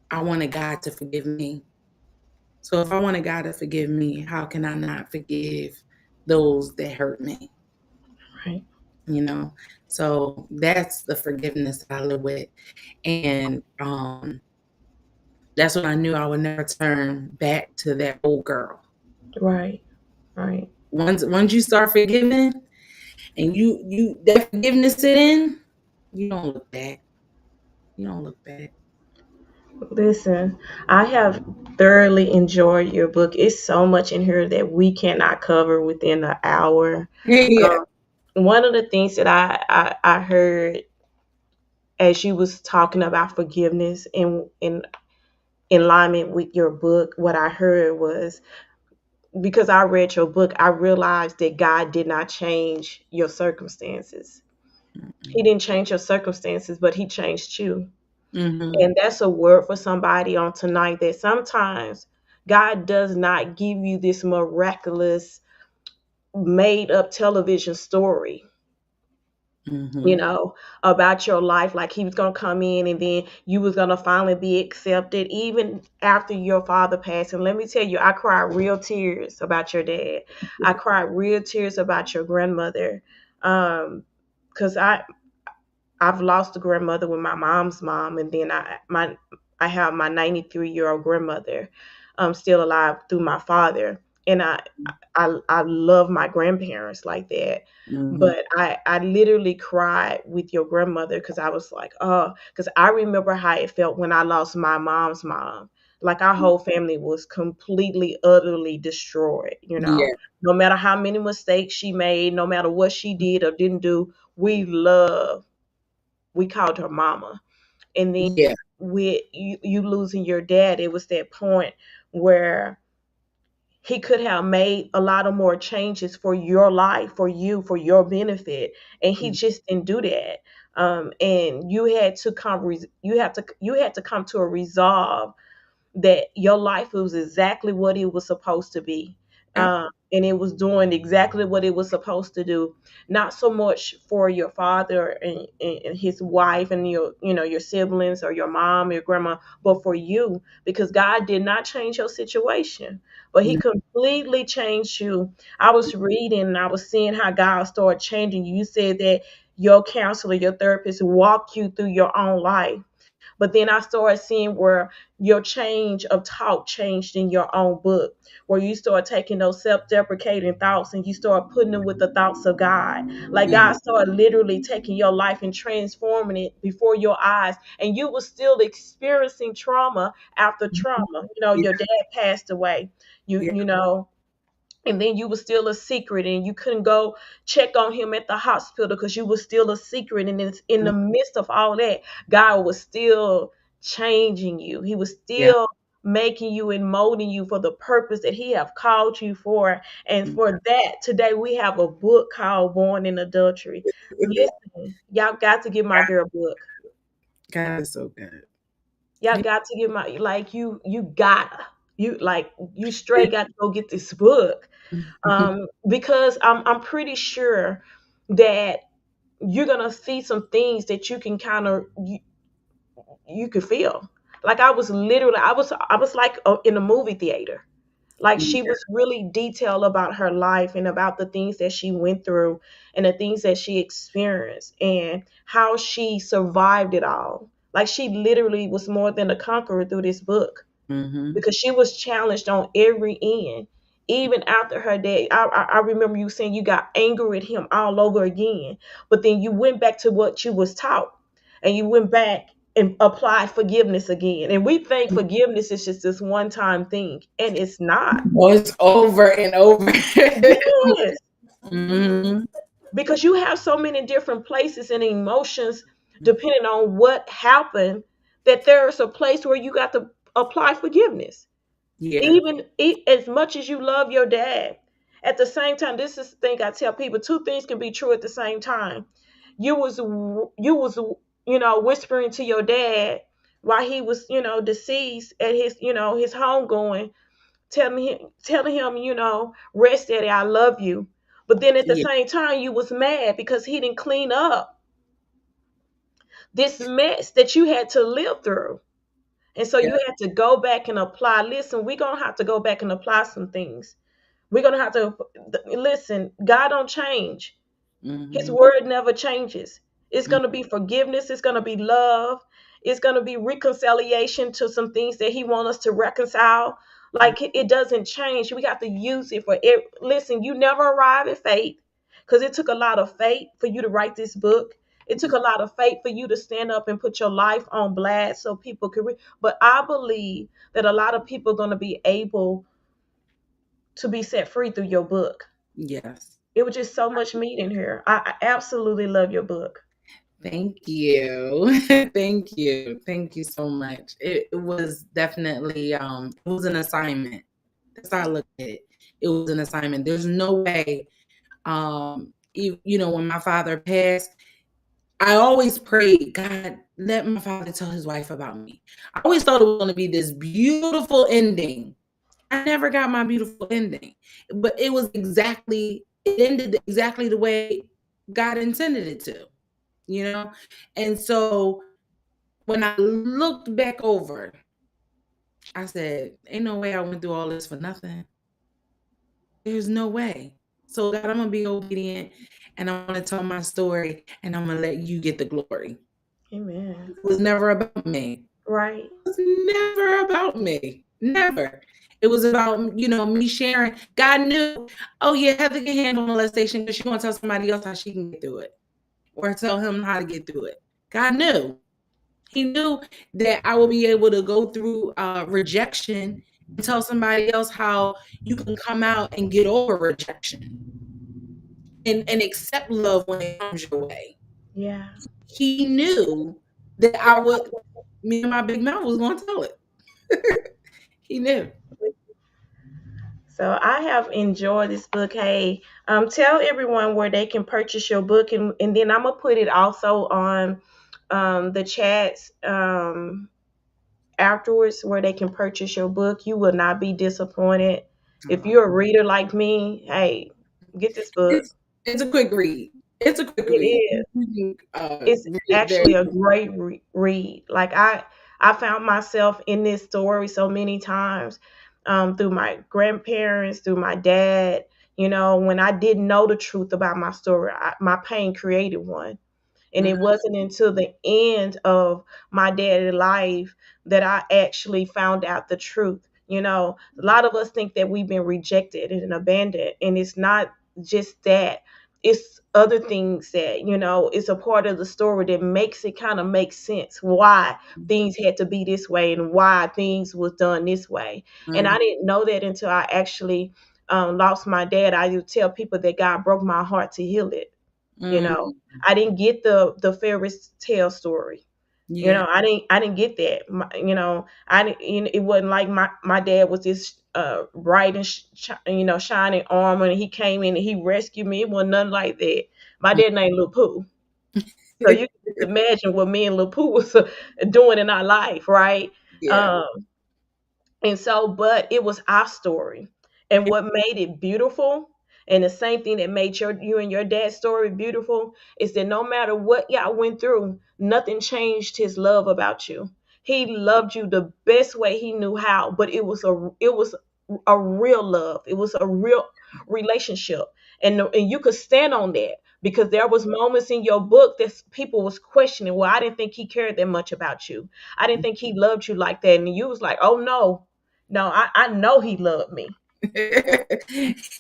I wanted God to forgive me. So if I wanted God to forgive me, how can I not forgive those that hurt me? Right. You know? So that's the forgiveness that I live with. And that's when I knew I would never turn back to that old girl. Right. Right. Once you start forgiving and you that forgiveness sit in, you don't look back. You don't look back. Listen, I have thoroughly enjoyed your book. It's so much in here that we cannot cover within an hour. Yeah. One of the things that I heard as you was talking about forgiveness and in alignment with your book, what I heard was because I read your book, I realized that God did not change your circumstances. He didn't change your circumstances, but He changed you. Mm-hmm. And that's a word for somebody on tonight that sometimes God does not give you this miraculous, made up television story, you Mm-hmm. know, about your life. Like he was going to come in and then you was going to finally be accepted, even after your father passed. And let me tell you, I cried real tears about your dad. I cried real tears about your grandmother. Because I've lost a grandmother with my mom's mom, and then I have my 93-year-old grandmother, still alive through my father, and I love my grandparents like that. Mm-hmm. But I literally cried with your grandmother because I was like, oh, because I remember how it felt when I lost my mom's mom. Like our whole family was completely, utterly destroyed. Yeah. No matter how many mistakes she made, no matter what she did or didn't do, we called her mama. And then Yeah. with you losing your dad, it was that point where he could have made a lot of more changes for your life, for you, for your benefit, and he just didn't do that. And you had to come to a resolve that your life was exactly what it was supposed to be. Yep. And it was doing exactly what it was supposed to do. Not so much for your father and his wife and your siblings or your mom or your grandma, but for you, because God did not change your situation, but He No. completely changed you. I was reading and I was seeing how God started changing you. You said that your counselor, your therapist walked you through your own life. But then I started seeing where your change of talk changed in your own book, where you start taking those self-deprecating thoughts and you start putting them with the thoughts of God. Like Yeah. God started literally taking your life and transforming it before your eyes, and you were still experiencing trauma after trauma. Yeah. Your dad passed away. You Yeah. you know, and then you were still a secret and you couldn't go check on him at the hospital because you were still a secret, and in the midst of all that, God was still changing you. He was Yeah. still making you and molding you for the purpose that he have called you for. And for that, today we have a book called Born in Adultery. Listen, y'all got to give my girl a book. God is so good. Y'all got to give my, like, you gotta, you straight got to go get this book. Because I'm pretty sure that you're gonna see some things that you can kind of you could feel. Like I was like in a movie theater. Like she Yeah. was really detailed about her life and about the things that she went through and the things that she experienced and how she survived it all. Like she literally was more than a conqueror through this book Mm-hmm. because she was challenged on every end. Even after her dad, I remember you saying you got angry at him all over again, but then you went back to what you was taught, and you went back and applied forgiveness again. And we think forgiveness is just this one time thing, and it's not. Oh, it's over and over. Yes, Hmm. because you have so many different places and emotions depending on what happened, that there's a place where you got to apply forgiveness. Yeah. Even as much as you love your dad, at the same time, this is the thing I tell people: two things can be true at the same time. You was whispering to your dad while he was deceased at his home, going telling him, rest, daddy, I love you. But then at the Yeah. same time, you was mad because he didn't clean up this mess that you had to live through. And so you Yeah. had to go back and apply. Listen, we're gonna have to go back and apply some things. We're gonna have to listen. God don't change. His Hmm. word never changes. It's gonna be forgiveness. It's gonna be love. It's gonna be reconciliation to some things that He wants us to reconcile. Like it doesn't change. We got to use it for it. Listen, you never arrive at faith, because it took a lot of faith for you to write this book. It took a lot of faith for you to stand up and put your life on blast so people could read. But I believe that a lot of people are going to be able to be set free through your book. Yes. It was just so much meat in here. I absolutely love your book. Thank you. Thank you. Thank you so much. It was definitely it was an assignment. That's how I look at it. It was an assignment. There's no way when my father passed, I always prayed, God, let my father tell his wife about me. I always thought it was going to be this beautiful ending. I never got my beautiful ending, but it ended exactly the way God intended it to, you know? And so when I looked back over, I said, ain't no way I went through all this for nothing. There's no way. So God, I'm gonna be obedient and I'm gonna tell my story and I'm gonna let you get the glory. Amen. It was never about me. Right. It was never about me. Never. It was about, me sharing. God knew, oh yeah, Heather can handle molestation because she gonna tell somebody else how she can get through it. Or tell him how to get through it. God knew. He knew that I will be able to go through rejection and tell somebody else how you can come out and get over rejection and accept love when it comes your way. Yeah. He knew that me and my big mouth was going to tell it. He knew. So I have enjoyed this book. Hey, tell everyone where they can purchase your book, and then I'm gonna put it also on the chats afterwards where they can purchase your book. You will not be disappointed. If Oh. you're a reader like me, hey, get this book. It's a quick read. It's a quick It read. is. You can It's read it very actually a quick. great read. Like I found myself in this story so many times, through my grandparents, through my dad. When I didn't know the truth about my story, my pain created one. And it wasn't until the end of my dad's life that I actually found out the truth. You know, a lot of us think that we've been rejected and abandoned, and it's not just that. It's other things that, it's a part of the story that makes it kind of make sense why things had to be this way and why things was done this way. And Mhm. I didn't know that until I actually lost my dad. I used to tell people that God broke my heart to heal it. You know, Mhm. I didn't get the fairy tale story. Yeah. I didn't get that. I didn't. It wasn't like my dad was this bright and shining armor, and he came in and he rescued me. It wasn't nothing like that. My dad named Lil Pooh, so you can just imagine what me and Lil Pooh was doing in our life, right? Yeah. Um, and so, but it was our story. And what made it beautiful, and the same thing that made you and your dad's story beautiful, is that no matter what y'all went through, nothing changed his love about you. He loved you the best way he knew how, but it was a real love. It was a real relationship. And you could stand on that because there was moments in your book that people was questioning, well, I didn't think he cared that much about you. I didn't think he loved you like that. And you was like, oh no, no, I know he loved me.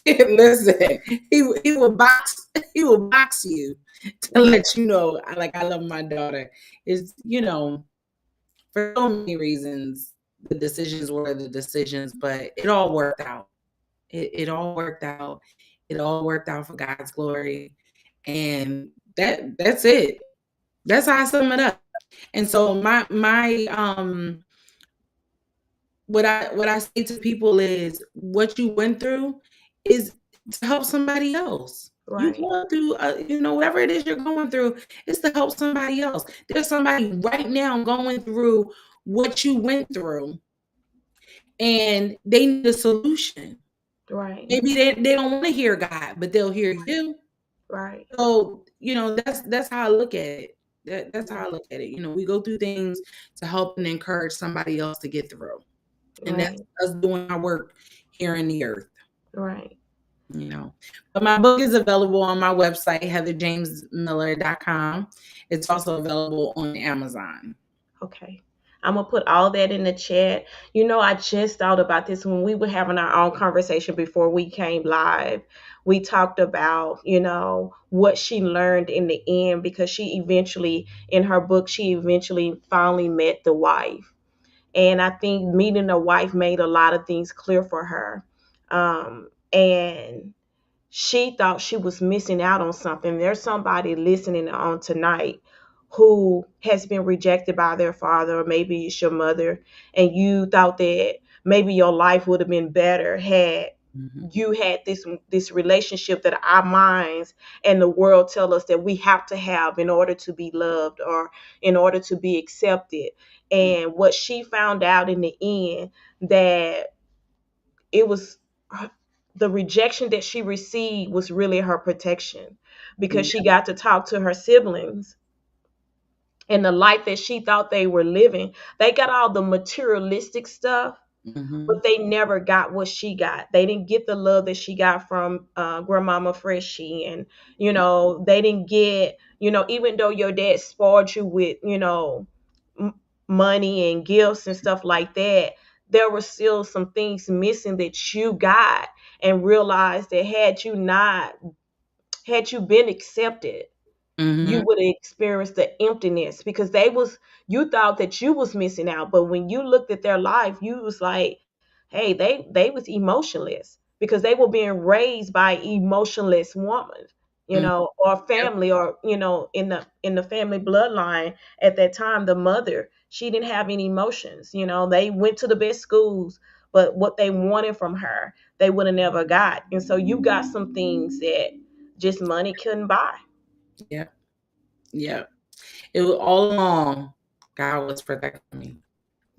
Listen, he will box you to Yeah, let you know I love my daughter. Is for so many reasons the decisions were the decisions, but it all worked out. It all worked out. It all worked out for God's glory. And that's it. That's how I sum it up. And so my what I say to people is what you went through is to help somebody else. You right, going through, whatever it is you're going through, is to help somebody else. There's somebody right now going through what you went through, and they need a solution. right, Maybe they don't want to hear God, but they'll hear you. right, So that's how I look at it. That's how I look at it. We go through things to help and encourage somebody else to get through. And that's right, us doing our work here in the earth, right. you know. But my book is available on my website, heatherjamesmiller.com. It's also available on Amazon. Okay. I'm gonna put all that in the chat. I just thought about this when we were having our own conversation before we came live. We talked about, what she learned in the end because in her book, she eventually finally met the wife. And I think meeting a wife made a lot of things clear for her. And she thought she was missing out on something. There's somebody listening on tonight who has been rejected by their father, or maybe it's your mother, and you thought that maybe your life would have been better had Mhm. you had this relationship that our minds and the world tell us that we have to have in order to be loved or in order to be accepted. And what she found out in the end, that it was the rejection that she received was really her protection, because she Yeah. got to talk to her siblings, and the life that she thought they were living, they got all the materialistic stuff, Mhm. but they never got what she got. They didn't get the love that she got from Grandmama Freshie, and they didn't get, even though your dad spoiled you with, m- money and gifts and stuff like that, there were still some things missing that you got, and realized that had you been accepted, you Mhm. would have experienced the emptiness, because you thought that you was missing out, but when you looked at their life, you was like, hey, they was emotionless because they were being raised by emotionless woman, Mhm. or Yep. family, or in the family bloodline. At that time, the mother, she didn't have any emotions. They went to the best schools, but what they wanted from her, they would have never got. And so you got some things that just money couldn't buy. Yep. Yep. It was all along God was protecting me.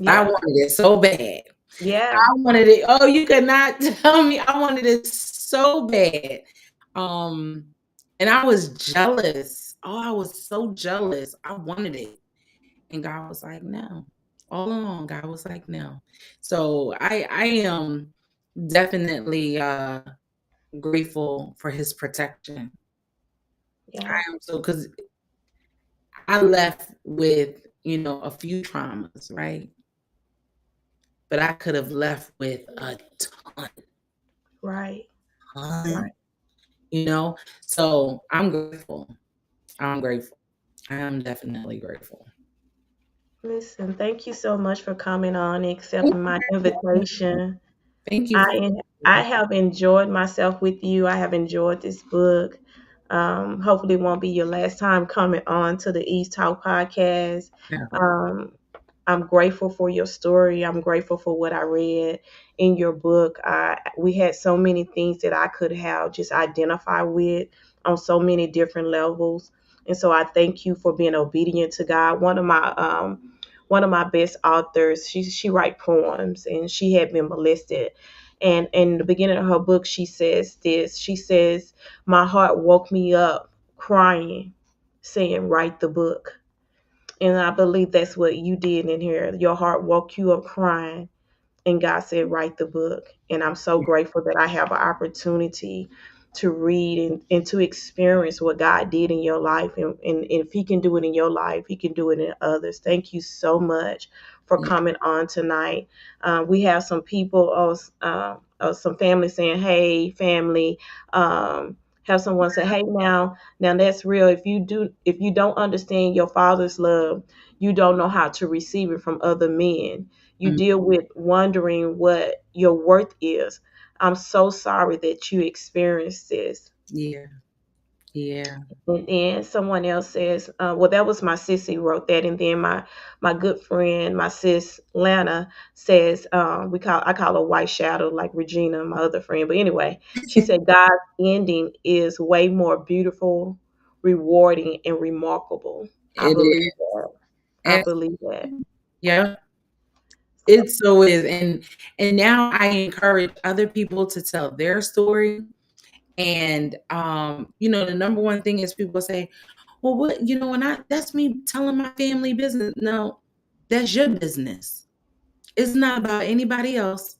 I Yeah. wanted it so bad. Yeah. I wanted it. Oh, you could not tell me. I wanted it so bad. Um, and I was jealous. Oh, I was so jealous. I wanted it. And God was like, no. All along, God was like, no. So I am definitely grateful for his protection. Yeah. I am, so because I left with, a few traumas, right? But I could have left with a ton, Right. ton, Right. you know? So I'm grateful. I'm grateful. I am definitely grateful. Listen, thank you so much for coming on and Thank accepting you my for having me. invitation. Thank you for I I having have enjoyed myself with you. I have enjoyed this book. Hopefully, it won't be your last time coming on to the East Talk podcast. me. Um, I'm grateful for your story. I'm grateful for what I read in your book. We had so many things that I could have just identified with on so many different levels, and so I thank you for being obedient to God. One of my best authors, she write poems, and she had been molested. And in the beginning of her book, she says this. She says, "My heart woke me up crying, saying, 'Write the book.'" And I believe that's what you did in here. Your heart woke you up crying, and God said, "Write the book." And I'm so grateful that I have an opportunity to read and to experience what God did in your life. And if He can do it in your life, He can do it in others. Thank you so much for Yeah. coming on tonight. We have some people, some family saying, "Hey, family." Have someone say, "Hey, now that's real. If you don't understand your father's love, you don't know how to receive it from other men. You Mm, deal with wondering what your worth is. I'm so sorry that you experienced this." yeah. Yeah. And then someone else says, well, that was my sissy wrote that. And then my good friend, my sis Lana says, I call her White Shadow, like Regina, my other friend. But anyway, she said God's ending is way more beautiful, rewarding, and remarkable. I It believe is. that. I Abs- believe that. Yeah. It so is. And now I encourage other people to tell their story. And the number one thing is people say, well, what, and that's me telling my family business. No, that's your business. It's not about anybody else,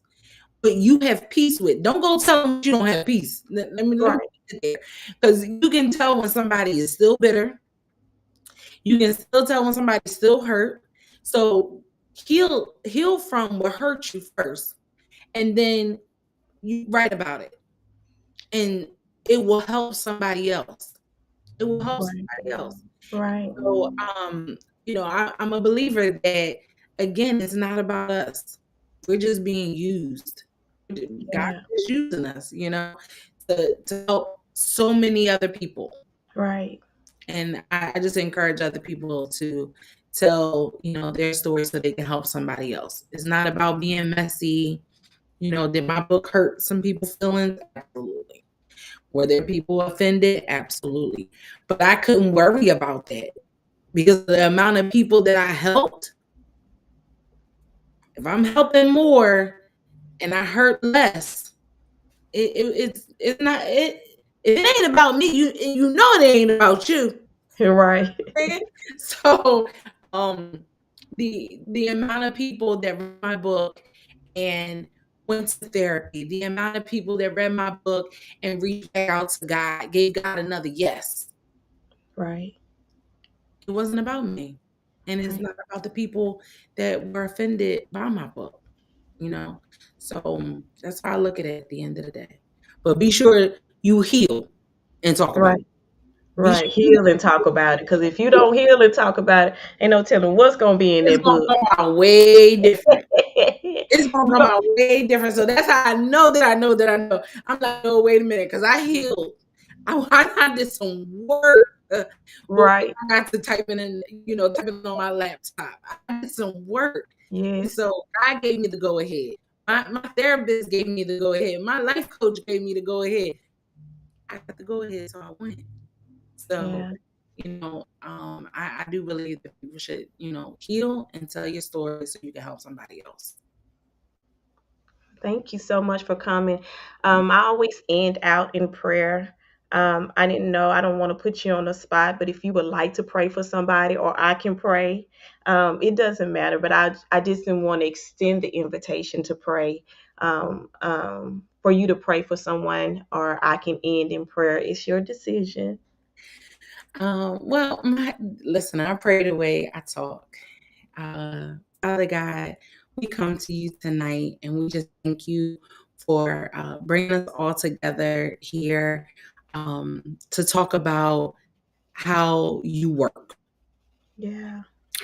but you have peace with. Don't go tell them you don't have peace. Let me Right, put it there. Because you can tell when somebody is still bitter. You can still tell when somebody's still hurt. So heal from what hurt you first. And then you write about it. And it will help somebody else. It will help right, somebody else. right. So, I'm a believer that, again, it's not about us. We're just being used. God Yeah, is using us, to help so many other people. right. And I just encourage other people to tell, their story so they can help somebody else. It's not about being messy. Did my book hurt some people's feelings? Absolutely. Were there people offended? Absolutely. But I couldn't worry about that because the amount of people that I helped, if I'm helping more and I hurt less, it's not it. If it ain't about me, you know it ain't about you. Right. Right? So, um, the amount of people that read my book and went to therapy, the amount of people that read my book and reached back out to God, gave God another yes. Right. It wasn't about me. And it's Right. not about the people that were offended by my book, you know? So that's how I look at it at the end of the day. But be sure you heal and talk about Right. it. Be sure Right. Heal and talk about it. Because if you don't heal and talk about it, ain't no telling what's gonna be in it's that gonna book. come out way different. It's gonna come out way different. So that's how I know that I know that I know. I'm like, no, wait a minute, because I healed. I did some work before Right. I got to typing on my laptop. I did some work. And Yes. so God gave me the go ahead. My therapist gave me the go ahead. My life coach gave me the go ahead. I got the go ahead, so I went. So, Yeah. I do believe that people should, heal and tell your story so you can help somebody else. Thank you so much for coming. I always end out in prayer. I didn't know, I don't want to put you on the spot, but if you would like to pray for somebody or I can pray, it doesn't matter. But I just didn't want to extend the invitation to pray, for you to pray for someone, or I can end in prayer. It's your decision. Well, listen, I pray the way I talk. Uh, Father God, we come to you tonight and we just thank you for bringing us all together here to talk about how you work, Yeah.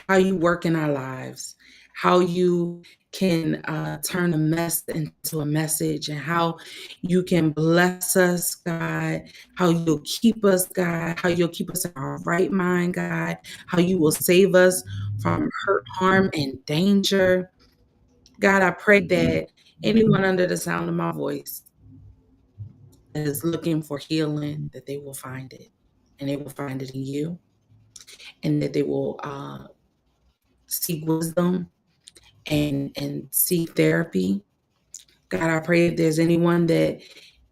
how you work in our lives, how you can turn a mess into a message, and how you can bless us, God, how you'll keep us, God, how you'll keep us in our right mind, God, how you will save us from hurt, harm, and danger. God, I pray that anyone under the sound of my voice that is looking for healing, that they will find it, and they will find it in you, and that they will seek wisdom and seek therapy. God, I pray if there's anyone that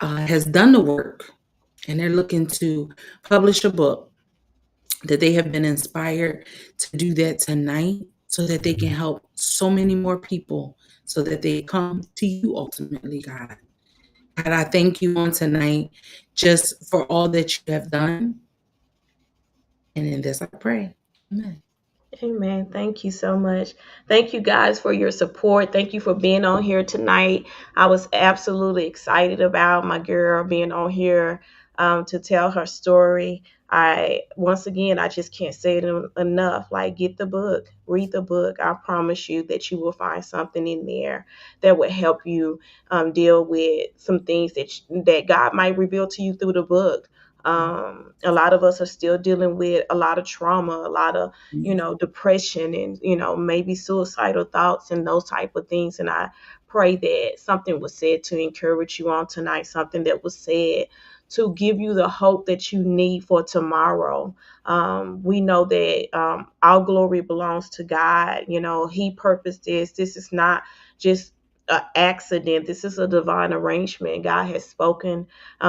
has done the work and they're looking to publish a book, that they have been inspired to do that tonight so that they can help so many more people so that they come to you ultimately, God. God, I thank you on tonight just for all that you have done. And in this I pray. Amen. Amen. Thank you so much. Thank you guys for your support. Thank you for being on here tonight. I was absolutely excited about my girl being on here to tell her story. Once again, I just can't say it enough. Like, get the book, read the book. I promise you that you will find something in there that will help you deal with some things that God might reveal to you through the book. A lot of us are still dealing with a lot of trauma, a lot of depression, and maybe suicidal thoughts and those type of things. And I pray that something was said to encourage you on tonight, something that was said to give you the hope that you need for tomorrow. We know that all glory belongs to God. He purposed this is not just an accident. This is a divine arrangement. God has spoken.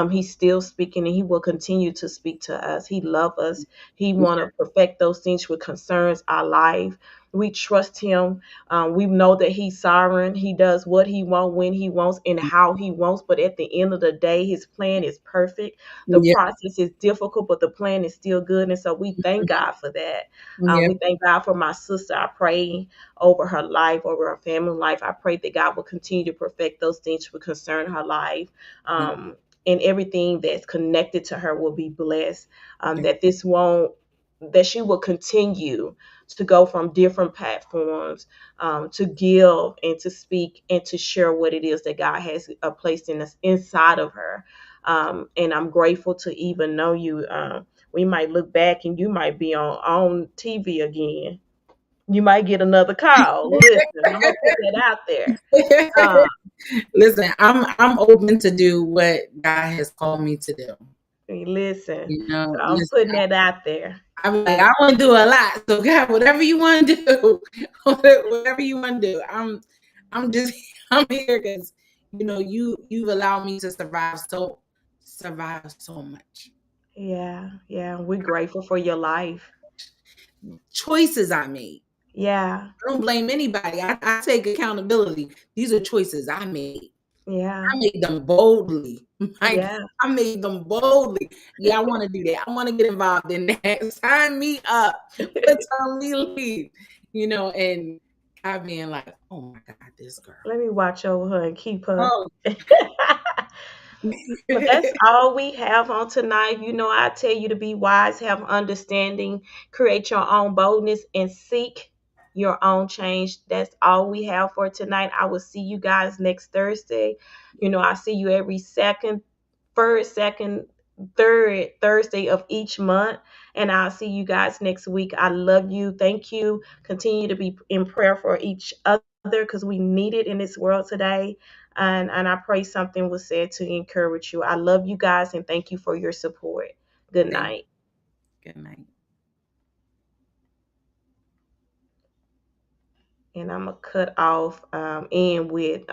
He's still speaking, and he will continue to speak to us. He loves us. He want to perfect those things which concerns our life. We trust him. We know that he's sovereign. He does what he wants, when he wants, and how he wants. But at the end of the day, his plan is perfect. The Yeah. process is difficult, but the plan is still good. And so we thank God for that. Yeah. We thank God for my sister. I pray over her life, over her family life. I pray that God will continue to perfect those things which concern her life. And everything that's connected to her will be blessed. That she will continue to go from different platforms to give and to speak and to share what it is that God has placed in us inside of her. And I'm grateful to even know you. We might look back and you might be on TV again. You might get another call. Listen, I'm gonna put that out there. Uh, Listen, I'm open to do what God has called me to do. Listen. You know, So I'm listen, putting that out there. I'm like, And I want to do a lot. So God, whatever you want to do, whatever you want to do, I'm just, I'm here because you've allowed me to survive so much. yeah, we're grateful for your life. Choices I made. Yeah, I don't blame anybody. I take accountability. These are choices I made. yeah, I made them boldly. My yeah. I made them boldly. Yeah, I want to do that. I want to get involved in that. Sign me up. What time we leave? And I being like, oh my God, this girl. Let me watch over her and keep her. Oh. But that's all we have on tonight. I tell you to be wise, have understanding, create your own boldness, and seek your own change. That's all we have for tonight. I will see you guys next Thursday. I see you every first, second, third Thursday of each month. And I'll see you guys next week. I love you. Thank you. Continue to be in prayer for each other because we need it in this world today. And I pray something was said to encourage you. I love you guys and thank you for your support. Good Thank night. you. Good night. And I'm gonna cut off in with